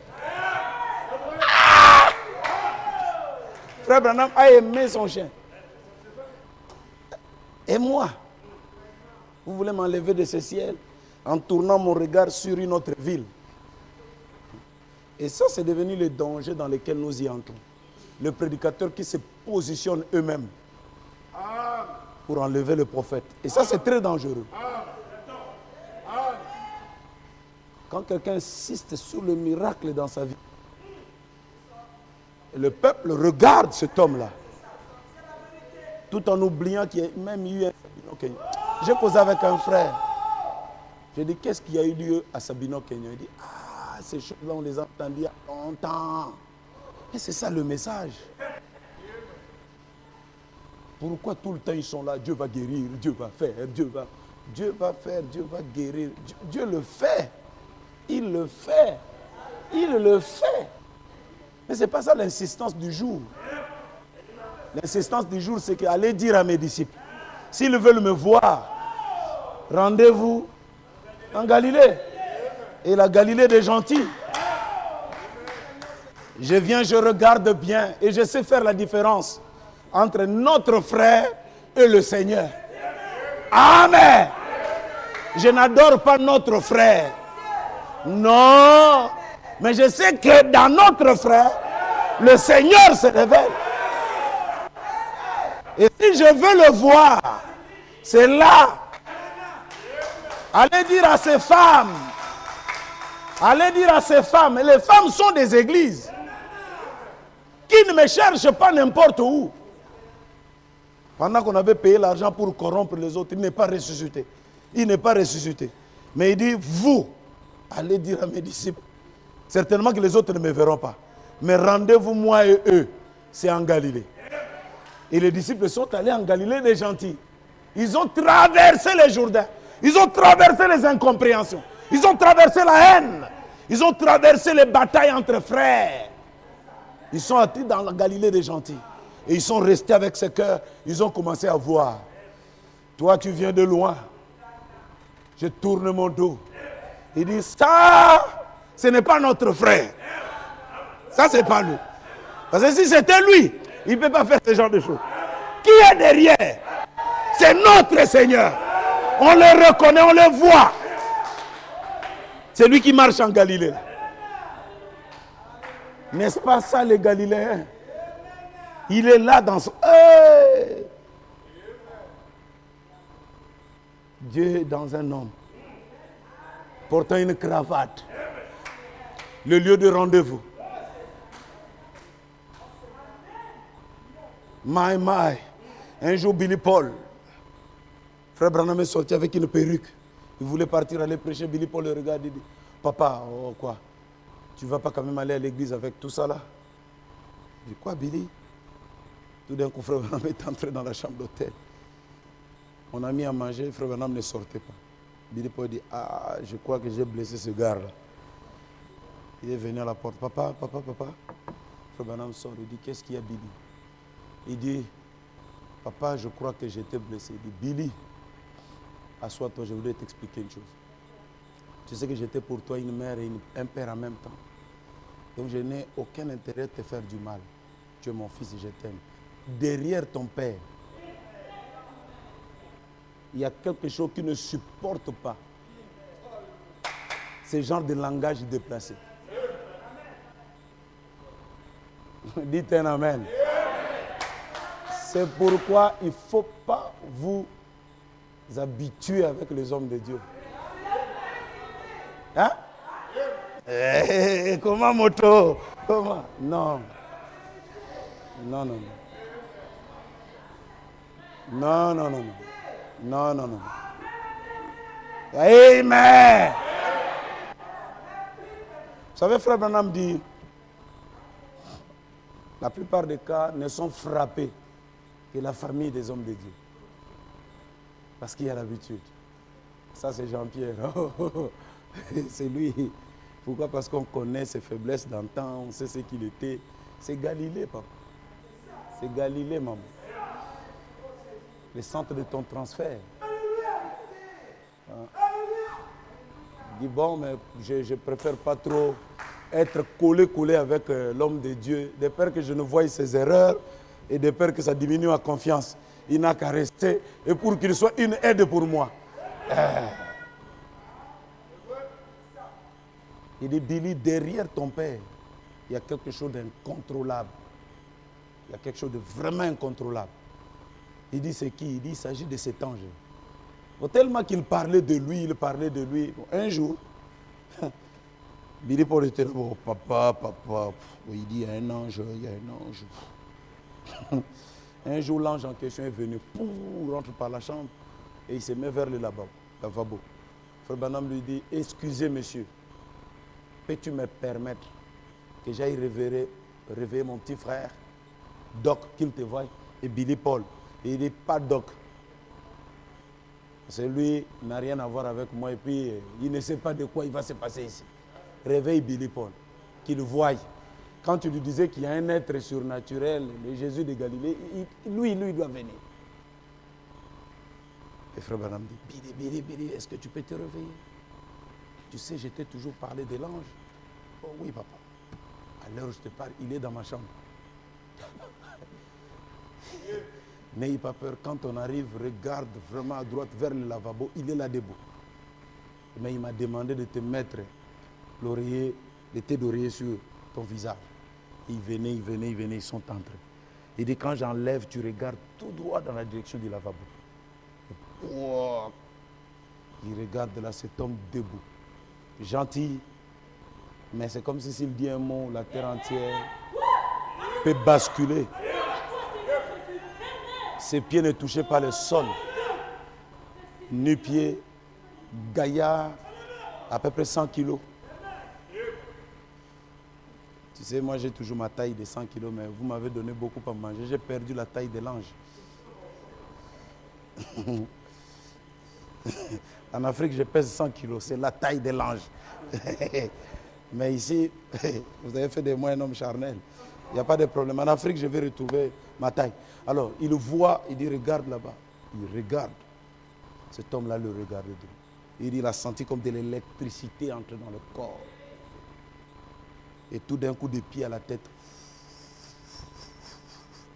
Frère Branham a aimé son chien. Et moi, vous voulez m'enlever de ce ciel en tournant mon regard sur une autre ville. Et ça, c'est devenu le danger dans lequel nous y entrons. Le prédicateur qui se positionne eux-mêmes pour enlever le prophète. Et ça, c'est très dangereux. Quand quelqu'un insiste sur le miracle dans sa vie, le peuple regarde cet homme-là, tout en oubliant qu'il y a même eu un... Okay. J'ai causé avec un frère. J'ai dit, qu'est-ce qu'il y a eu lieu à Sabino Kenya? Il dit, ah, ces choses-là, on les a entendues il y a longtemps. Et c'est ça le message. Pourquoi tout le temps ils sont là? Dieu va guérir, Dieu va faire, Dieu va faire, Dieu va guérir. Dieu le fait. Il le fait. Il le fait. Mais ce n'est pas ça l'insistance du jour. L'insistance du jour, c'est qu'allez dire à mes disciples, s'ils veulent me voir, rendez-vous en Galilée. Et la Galilée des gentils. Je viens, je regarde bien et je sais faire la différence entre notre frère et le Seigneur. Amen. Je n'adore pas notre frère. Non. Mais je sais que dans notre frère, le Seigneur se révèle. Et si je veux le voir, c'est là. Allez dire à ces femmes. Allez dire à ces femmes. Les femmes sont des églises. Qui ne me cherchent pas n'importe où. Pendant qu'on avait payé l'argent pour corrompre les autres, il n'est pas ressuscité. Il n'est pas ressuscité. Mais il dit, vous, allez dire à mes disciples. Certainement que les autres ne me verront pas. Mais rendez-vous, moi et eux. C'est en Galilée. Et les disciples sont allés en Galilée des gentils. Ils ont traversé les Jourdains. Ils ont traversé les incompréhensions. Ils ont traversé la haine. Ils ont traversé les batailles entre frères. Ils sont allés dans la Galilée des gentils. Et ils sont restés avec ce cœur. Ils ont commencé à voir. Toi, tu viens de loin. Je tourne mon dos. Il dit, ça, ce n'est pas notre frère. Ça, c'est pas lui. Parce que si c'était lui, il ne peut pas faire ce genre de choses. Qui est derrière? C'est notre Seigneur. On le reconnaît, on le voit. C'est lui qui marche en Galilée. N'est-ce pas ça, les Galiléens? Il est là dans son... Hey! Dieu est dans un homme, portant une cravate. Le lieu de rendez-vous. My. Un jour, Billy Paul, frère Branham est sorti avec une perruque. Il voulait partir aller prêcher. Billy Paul le regarde et dit, papa, oh, quoi? Tu ne vas pas quand même aller à l'église avec tout ça là? Il dit, quoi, Billy? Tout d'un coup, frère Branham est entré dans la chambre d'hôtel. On a mis à manger, frère Branham ne sortait pas. Billy Paul dit, ah, je crois que j'ai blessé ce gars-là. Il est venu à la porte. Papa. Frère Branham sort, il dit, qu'est-ce qu'il y a, Billy? Il dit, papa, je crois que j'étais blessé. Il dit, Billy, assois-toi, je voulais t'expliquer une chose. Tu sais que j'étais pour toi une mère et un père en même temps. Donc je n'ai aucun intérêt de te faire du mal. Tu es mon fils et je t'aime. Derrière ton père, il y a quelque chose qui ne supporte pas ce genre de langage déplacé. Dites un amen. C'est pourquoi il ne faut pas vous habituer avec les hommes de Dieu. Hein? Comment moto? Comment? Non. Amen. Vous savez, frère Branham dit, la plupart des cas ne sont frappés que la famille des hommes de Dieu. Parce qu'il y a l'habitude. Ça, c'est Jean-Pierre. C'est lui. Pourquoi? Parce qu'on connaît ses faiblesses d'antan, on sait ce qu'il était. C'est Galilée, papa. C'est Galilée, maman. Le centre de ton transfert. Dis bon, mais je préfère pas trop être collé avec l'homme de Dieu, de peur que je ne voie ses erreurs et de peur que ça diminue ma confiance. Il n'a qu'à rester et pour qu'il soit une aide pour moi. Il dit, Billy, derrière ton père, il y a quelque chose d'incontrôlable. Il y a quelque chose de vraiment incontrôlable. Il dit, c'est qui? Il dit, il s'agit de cet ange. Bon, tellement qu'il parlait de lui, Bon, un jour, Billy Paul était là, oh, papa. Il dit, il y a un ange. Un jour, l'ange en question est venu, rentre par la chambre et il se met vers le lavabo. Frère Branham lui dit, excusez monsieur, peux-tu me permettre que j'aille réveiller mon petit frère, Doc, qu'il te voie, et Billy Paul. Et il dit, pas Doc. Parce que lui n'a rien à voir avec moi et puis il ne sait pas de quoi il va se passer ici. Réveille Billy Paul. qu'il voie. Quand tu lui disais qu'il y a un être surnaturel, le Jésus de Galilée, lui, il doit venir. Et frère Branham dit, Billy, est-ce que tu peux te réveiller? Tu sais, je t'ai toujours parlé de l'ange. Oh oui, papa. À l'heure où je te parle, il est dans ma chambre. N'ayez pas peur, quand on arrive, regarde vraiment à droite vers le lavabo, il est là debout. Mais il m'a demandé de te mettre l'oreiller, le thé d'oreiller sur ton visage. Ils venaient, ils sont entrés. Il dit, quand j'enlève, tu regardes tout droit dans la direction du lavabo. Wow. Il regarde là, cet homme debout. Gentil, mais c'est comme si s'il dit un mot, la terre entière peut basculer. Ses pieds ne touchaient pas le sol. Nu-pieds, gaillard, à peu près 100 kilos. Tu sais, moi j'ai toujours ma taille de 100 kilos, mais vous m'avez donné beaucoup à manger. J'ai perdu la taille de l'ange. En Afrique, je pèse 100 kilos. C'est la taille de l'ange. Mais ici, vous avez fait de moi un homme charnel. Il n'y a pas de problème. En Afrique, je vais retrouver ma taille. Alors, il le voit, il dit, regarde là-bas. Il regarde. Cet homme-là le regarde. Il dit, il a senti comme de l'électricité entrer dans le corps. Et tout d'un coup, des pieds à la tête.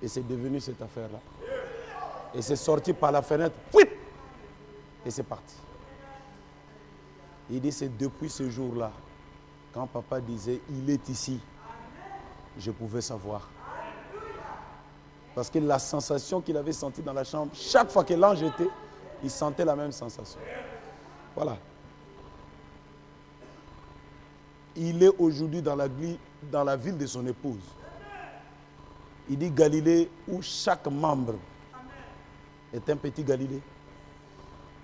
Et c'est devenu cette affaire-là. Et c'est sorti par la fenêtre. Et c'est parti. Il dit, c'est depuis ce jour-là, quand papa disait, il est ici, je pouvais savoir. Parce que la sensation qu'il avait sentie dans la chambre, chaque fois que l'ange était, il sentait la même sensation. Voilà. Il est aujourd'hui dans la ville de son épouse. Il dit Galilée, où chaque membre est un petit Galilée.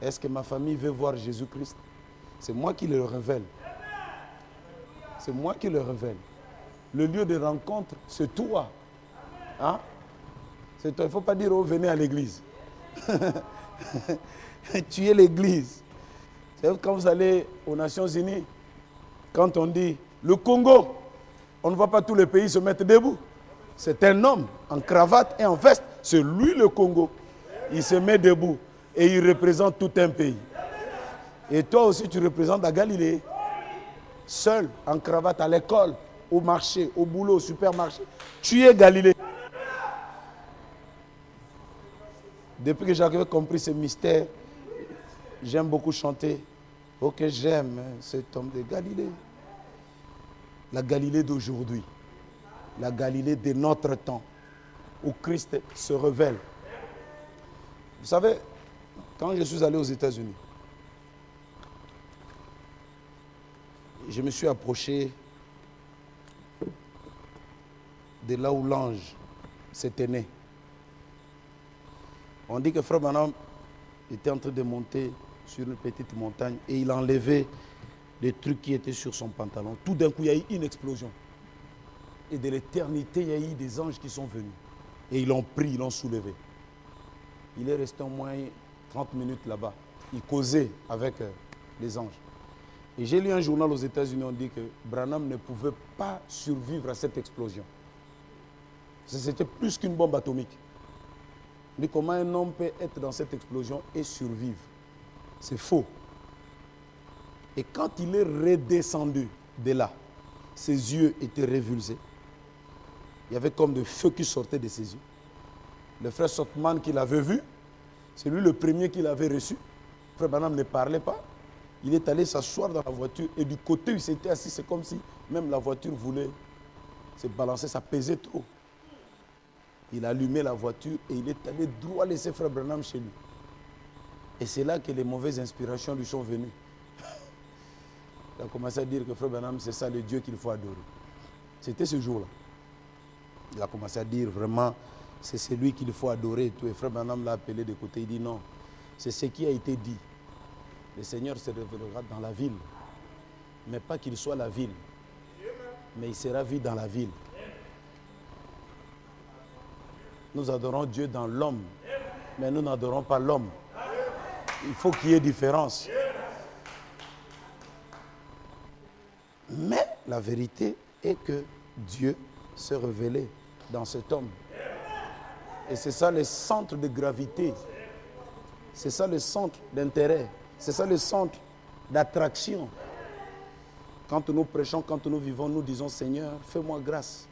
Est-ce que ma famille veut voir Jésus-Christ? C'est moi qui le révèle. C'est moi qui le révèle. Le lieu de rencontre, c'est toi. Hein? C'est toi. Il ne faut pas dire, oh, venez à l'église. Tu es l'église. Quand vous allez aux Nations Unies, quand on dit le Congo, on ne voit pas tous les pays se mettre debout. C'est un homme en cravate et en veste. C'est lui le Congo. Il se met debout et il représente tout un pays. Et toi aussi, tu représentes la Galilée. Seul, en cravate, à l'école, au marché, au boulot, au supermarché. Tu es Galilée. Depuis que j'avais compris ce mystère, j'aime beaucoup chanter. Oh, que j'aime cet homme de Galilée. La Galilée d'aujourd'hui. La Galilée de notre temps. Où Christ se révèle. Vous savez, quand je suis allé aux États-Unis, je me suis approché de là où l'ange s'était né. On dit que Frère Branham était en train de monter sur une petite montagne et il enlevait les trucs qui étaient sur son pantalon. Tout d'un coup, il y a eu une explosion. Et de l'éternité, il y a eu des anges qui sont venus. Et ils l'ont pris, ils l'ont soulevé. Il est resté au moins 30 minutes là-bas. Il causait avec les anges. Et j'ai lu un journal aux États-Unis, on dit que Branham ne pouvait pas survivre à cette explosion. C'était plus qu'une bombe atomique. On dit comment un homme peut être dans cette explosion et survivre. C'est faux. Et quand il est redescendu de là, ses yeux étaient révulsés. Il y avait comme de feu qui sortait de ses yeux. Le frère Sotman qui l'avait vu, c'est lui le premier qui l'avait reçu. Le frère Branham ne parlait pas. Il est allé s'asseoir dans la voiture et du côté où il s'était assis, c'est comme si même la voiture voulait se balancer, ça pesait trop. Il a allumé la voiture et il est allé droit laisser frère Branham chez lui. Et c'est là que les mauvaises inspirations lui sont venues. Il a commencé à dire que frère Branham, c'est ça le Dieu qu'il faut adorer. C'était ce jour-là. Il a commencé à dire vraiment, c'est celui qu'il faut adorer et tout. Et frère Branham l'a appelé de côté, il dit non, c'est ce qui a été dit. Le Seigneur se révélera dans la ville. Mais pas qu'il soit la ville. Mais il sera vu dans la ville. Nous adorons Dieu dans l'homme. Mais nous n'adorons pas l'homme. Il faut qu'il y ait différence. Mais la vérité et que Dieu s'est révélé dans cet homme. Et c'est ça le centre de gravité. C'est ça le centre d'intérêt. C'est ça le centre d'attraction. Quand nous prêchons, quand nous vivons, nous disons, Seigneur, fais-moi grâce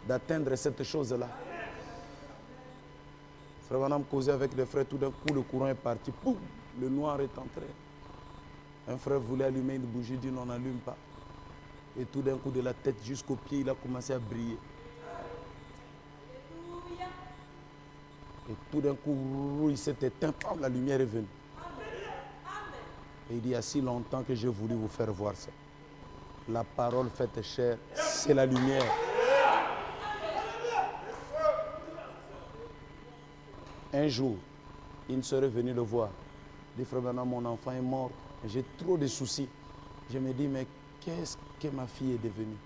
d'atteindre cette chose-là. Frère Vanam causait avec les frères, tout d'un coup le courant est parti, poum, le noir est entré. Un frère voulait allumer une bougie, dit non, n'allume pas. Et tout d'un coup de la tête jusqu'aux pieds, il a commencé à briller. Et tout d'un coup, il s'est éteint, la lumière est venue. Et il dit, il y a si longtemps que j'ai voulu vous faire voir ça. La parole faite chair, c'est la lumière. Un jour, il serait venu le voir. Il dit, frère Branham, mon enfant est mort. J'ai trop de soucis. Je me dis, mais qu'est-ce que ma fille est devenue?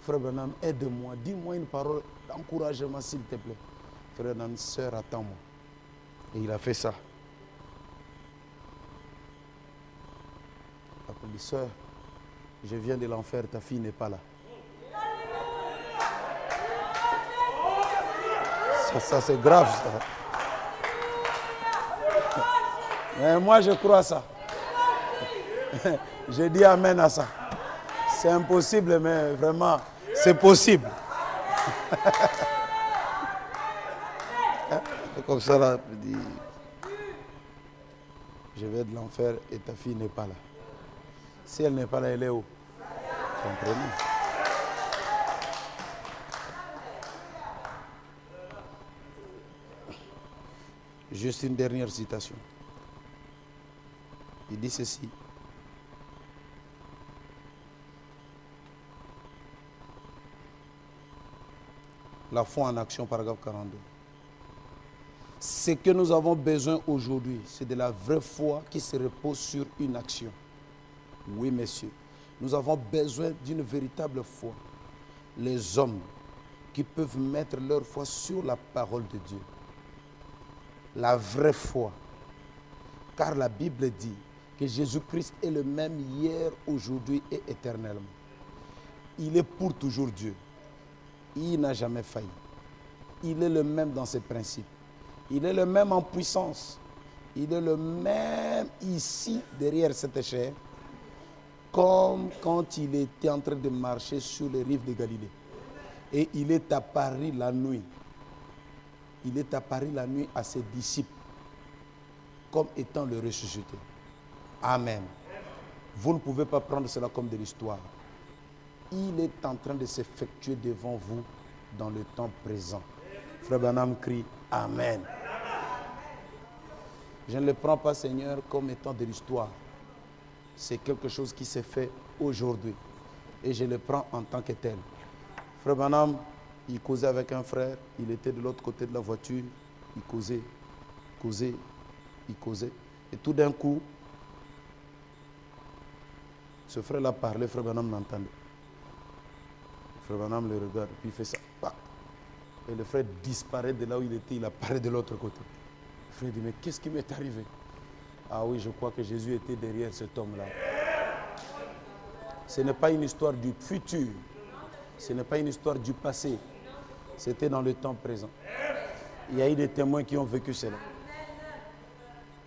Frère Branham, aide-moi. Dis-moi une parole d'encouragement, s'il te plaît. Frère Branham, sœur, attends-moi. Et il a fait ça. Après, il dit, sœur, je viens de l'enfer, ta fille n'est pas là. Ça c'est grave, ça. Mais moi, je crois à ça. Je dis amen à ça. C'est impossible, mais vraiment, c'est possible. C'est comme ça, là, je dis, je vais de l'enfer et ta fille n'est pas là. Si elle n'est pas là, elle est où? Comprenez? Juste une dernière citation. Il dit ceci. La foi en action, paragraphe 42. Ce que nous avons besoin aujourd'hui, c'est de la vraie foi qui se repose sur une action. Oui, messieurs. Nous avons besoin d'une véritable foi. Les hommes qui peuvent mettre leur foi sur la parole de Dieu. La vraie foi. Car la Bible dit que Jésus-Christ est le même hier, aujourd'hui et éternellement. Il est pour toujours Dieu. Il n'a jamais failli. Il est le même dans ses principes. Il est le même en puissance. Il est le même ici, derrière cette chair, comme quand il était en train de marcher sur les rives de Galilée. Et il est apparu la nuit. Il est apparu la nuit à ses disciples comme étant le ressuscité. Amen. Vous ne pouvez pas prendre cela comme de l'histoire. Il est en train de s'effectuer devant vous dans le temps présent. Frère Branham crie Amen. Je ne le prends pas, Seigneur, comme étant de l'histoire. C'est quelque chose qui s'est fait aujourd'hui. Et je le prends en tant que tel. Frère Branham, il causait avec un frère. Il était de l'autre côté de la voiture. Il causait. Et tout d'un coup, ce frère-là parlait, frère Branham l'entendait. Frère Branham le regarde, puis il fait ça. Et le frère disparaît de là où il était, il apparaît de l'autre côté. Le frère dit, mais qu'est-ce qui m'est arrivé? Ah oui, je crois que Jésus était derrière cet homme-là. Ce n'est pas une histoire du futur. Ce n'est pas une histoire du passé. C'était dans le temps présent. Il y a eu des témoins qui ont vécu cela.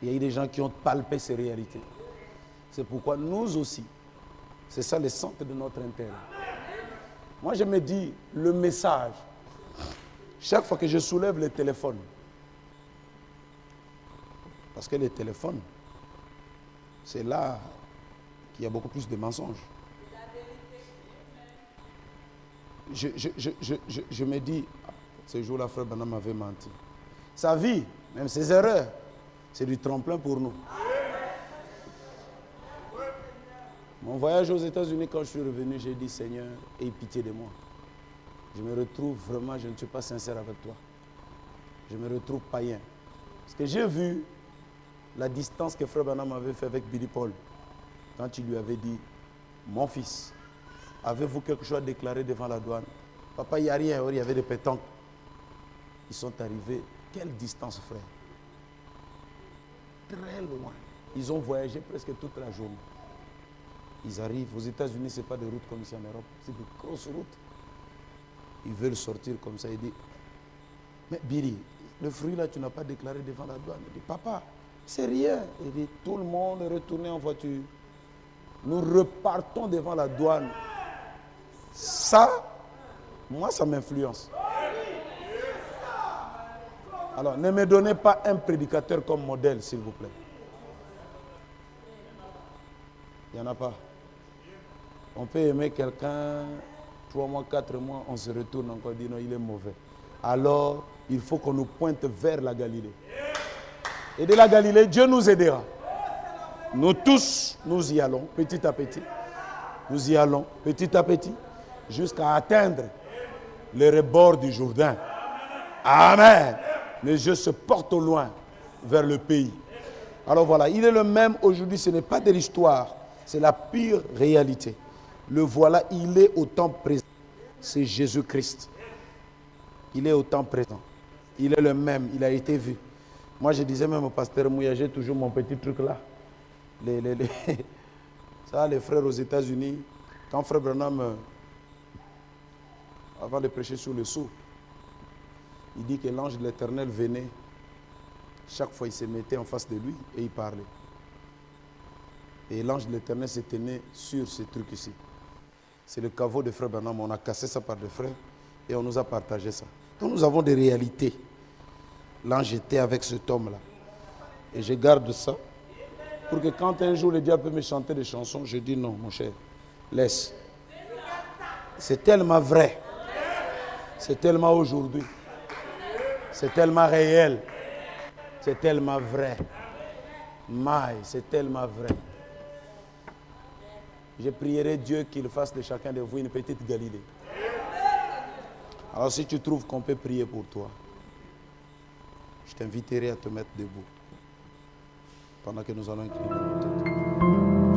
Il y a eu des gens qui ont palpé ces réalités. C'est pourquoi nous aussi, c'est ça le centre de notre intérêt. Moi, je me dis, le message, chaque fois que je soulève le téléphone, parce que le téléphone, c'est là qu'il y a beaucoup plus de mensonges. Je me dis, ce jour-là, frère Branham m'avait menti. Sa vie, même ses erreurs, c'est du tremplin pour nous. Mon voyage aux États-Unis, quand je suis revenu, j'ai dit, Seigneur, aie pitié de moi. Je me retrouve vraiment, je ne suis pas sincère avec toi. Je me retrouve païen. Parce que j'ai vu la distance que frère Branham avait fait avec Billy Paul. Quand il lui avait dit, mon fils, avez-vous quelque chose à déclarer devant la douane? Papa, il n'y a rien, il y avait des pétanques. Ils sont arrivés, quelle distance, frère? Très loin. Ils ont voyagé presque toute la journée. Ils arrivent aux États-Unis, ce n'est pas des routes comme ici en Europe, c'est des grosses routes. Ils veulent sortir comme ça. Il dit, mais Billy, le fruit là, tu n'as pas déclaré devant la douane. Il dit, papa, c'est rien. Il dit, tout le monde est retourné en voiture. Nous repartons devant la douane. Ça, moi, ça m'influence. Alors, ne me donnez pas un prédicateur comme modèle, s'il vous plaît. Il n'y en a pas. On peut aimer quelqu'un, 3 mois, 4 mois, on se retourne encore, dit non, il est mauvais. Alors, il faut qu'on nous pointe vers la Galilée. Et de la Galilée, Dieu nous aidera. Nous tous, nous y allons, petit à petit. Nous y allons, petit à petit, jusqu'à atteindre les rebords du Jourdain. Amen. Les yeux se portent au loin vers le pays. Alors voilà, il est le même aujourd'hui, ce n'est pas de l'histoire, c'est la pure réalité. Le voilà, il est au temps présent. C'est Jésus-Christ. Il est au temps présent. Il est le même, il a été vu. Moi, je disais même au pasteur Mouya, j'ai toujours mon petit truc là. Ça, les frères aux États-Unis, quand frère Branham, avant de prêcher sur le sceau, il dit que l'ange de l'Éternel venait, chaque fois il se mettait en face de lui et il parlait. Et l'ange de l'Éternel se tenait sur ce truc ici. C'est le caveau de frère Branham, on a cassé ça par des frères et on nous a partagé ça. Donc nous avons des réalités. L'ange était avec cet homme-là. Et je garde ça pour que quand un jour le diable peut me chanter des chansons, je dis non, mon cher, laisse. C'est tellement vrai. C'est tellement aujourd'hui. C'est tellement réel. C'est tellement vrai. Maï, c'est tellement vrai. Je prierai Dieu qu'il fasse de chacun de vous une petite Galilée. Alors si tu trouves qu'on peut prier pour toi, je t'inviterai à te mettre debout pendant que nous allons incliner nos têtes.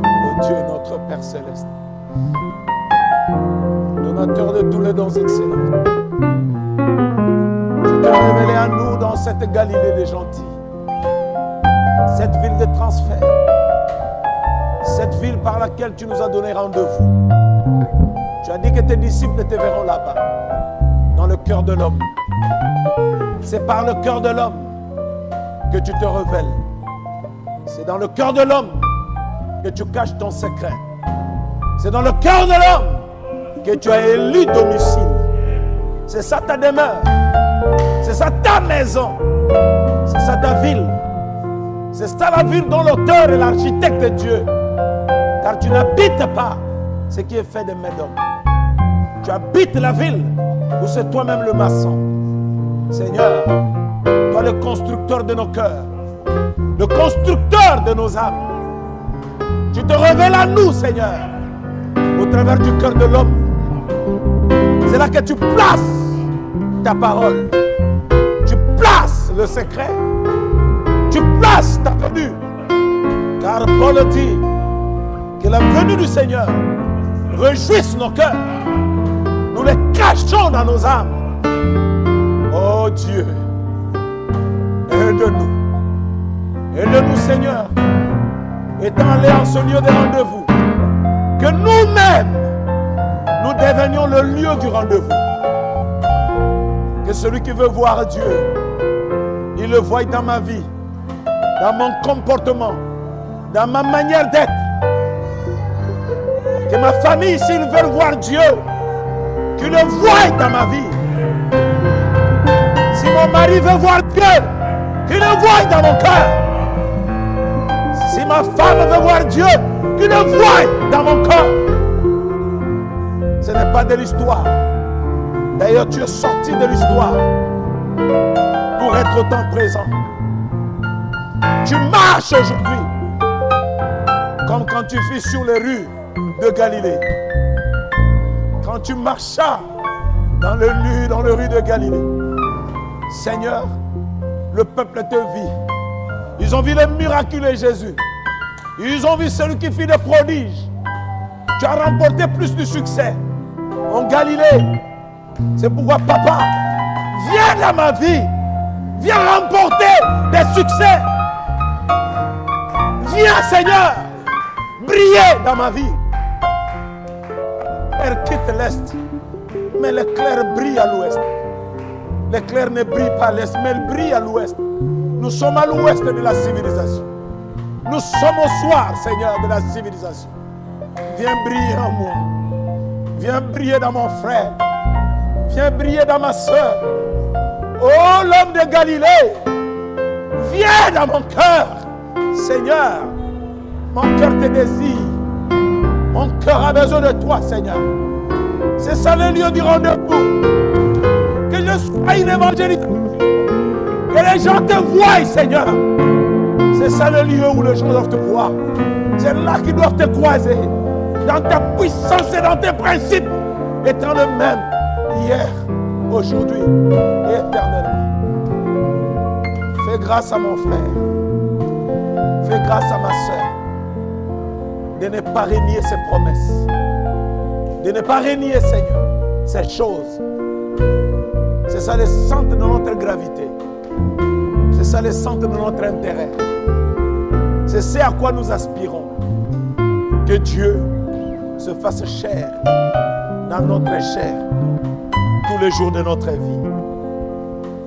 Oh Dieu, notre Père Céleste, donateur de tous les dons excellents, tu t'es révélé à nous dans cette Galilée des gentils, cette ville de transfert, cette ville par laquelle tu nous as donné rendez-vous. Tu as dit que tes disciples te verront là-bas, dans le cœur de l'homme. C'est par le cœur de l'homme que tu te révèles. C'est dans le cœur de l'homme que tu caches ton secret. C'est dans le cœur de l'homme que tu as élu domicile. C'est ça ta demeure. C'est ça ta maison. C'est ça ta ville. C'est ça la ville dont l'auteur et l'architecte est Dieu. Car tu n'habites pas ce qui est fait de mains d'hommes. Tu habites la ville où c'est toi-même le maçon. Seigneur, toi le constructeur de nos cœurs, le constructeur de nos âmes. Tu te révèles à nous, Seigneur, au travers du cœur de l'homme. C'est là que tu places ta parole. Tu places le secret. Tu places ta venue. Car Paul dit que la venue du Seigneur réjouisse nos cœurs. Nous les cachons dans nos âmes. Oh Dieu, aide-nous. Aide-nous, Seigneur, étant allés en ce lieu de rendez-vous, que nous-mêmes, nous devenions le lieu du rendez-vous. Que celui qui veut voir Dieu, il le voie dans ma vie, dans mon comportement, dans ma manière d'être. Que ma famille, s'ils veulent voir Dieu, qu'il le voie dans ma vie. Si mon mari veut voir Dieu, qu'il le voie dans mon cœur. Si ma femme veut voir Dieu, qu'il le voie dans mon corps. Ce n'est pas de l'histoire. D'ailleurs, tu es sorti de l'histoire pour être au temps présent. Tu marches aujourd'hui comme quand tu fus sur les rues de Galilée. Quand tu marchas dans les rues de Galilée. Seigneur, le peuple te vit. Ils ont vu le miraculeux Jésus. Ils ont vu celui qui fit des prodiges. Tu as remporté plus de succès en Galilée. C'est pourquoi, papa, viens dans ma vie. Viens remporter des succès. Viens, Seigneur, briller dans ma vie. Père, quitte l'Est. Mais l'éclair brille à l'ouest. L'éclair ne brille pas à l'est, mais il brille à l'ouest. Nous sommes à l'ouest de la civilisation. Nous sommes au soir, Seigneur, de la civilisation. Viens briller en moi. Viens briller dans mon frère. Viens briller dans ma soeur. Oh, l'homme de Galilée, viens dans mon cœur. Seigneur, mon cœur te désire. Mon cœur a besoin de toi, Seigneur. C'est ça le lieu du rendez-vous. Que je sois une évangéliste. Que les gens te voient, Seigneur. C'est ça le lieu où les gens doivent te voir. C'est là qu'ils doivent te croiser. Dans ta puissance et dans tes principes. Étant le même hier, aujourd'hui et éternellement. Fais grâce à mon frère. Fais grâce à ma soeur. De ne pas renier ses promesses. De ne pas renier, Seigneur, ces choses. C'est ça le centre de notre gravité. C'est ça le centre de notre intérêt. C'est ce à quoi nous aspirons. Que Dieu se fasse chair dans notre chair tous les jours de notre vie.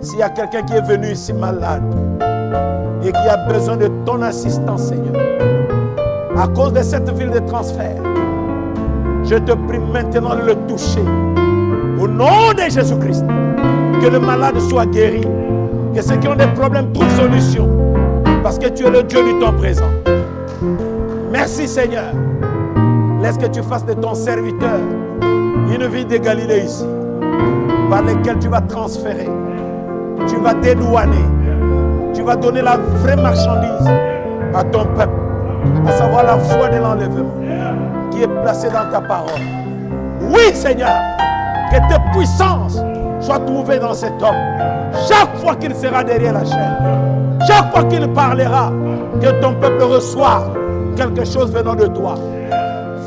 S'il y a quelqu'un qui est venu ici malade et qui a besoin de ton assistance, Seigneur, à cause de cette ville de transfert, je te prie maintenant de le toucher. Au nom de Jésus-Christ, que le malade soit guéri, que ceux qui ont des problèmes trouvent solution, parce que tu es le Dieu du temps présent. Merci Seigneur. Laisse que tu fasses de ton serviteur une vie de Galilée ici, par laquelle tu vas transférer, tu vas dédouaner, tu vas donner la vraie marchandise à ton peuple, à savoir la foi de l'enlèvement qui est placée dans ta parole. Oui Seigneur, que tes puissances soient trouvées dans cet homme. Chaque fois qu'il sera derrière la chaîne, chaque fois qu'il parlera, que ton peuple reçoive quelque chose venant de toi.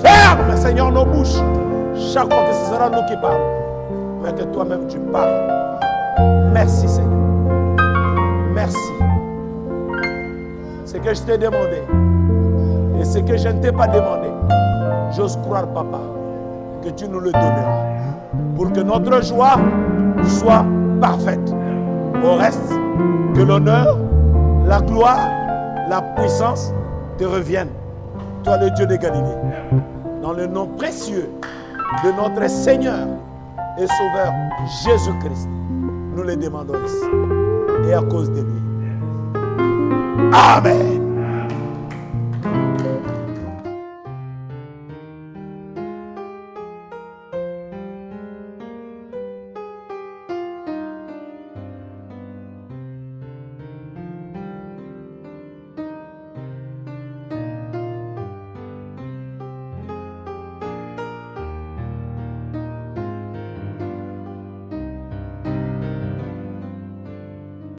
Ferme, Seigneur, nos bouches. Chaque fois que ce sera nous qui parlons, mais que toi-même tu parles. Merci, Seigneur. Merci. Ce que je t'ai demandé et ce que je ne t'ai pas demandé, j'ose croire, Papa, que tu nous le donneras pour que notre joie soit parfaite. Au reste, que l'honneur, la gloire, la puissance te reviennent. Toi, le Dieu de Galilée. Dans le nom précieux de notre Seigneur et Sauveur Jésus-Christ, nous le demandons ici. Et à cause de lui. Amen.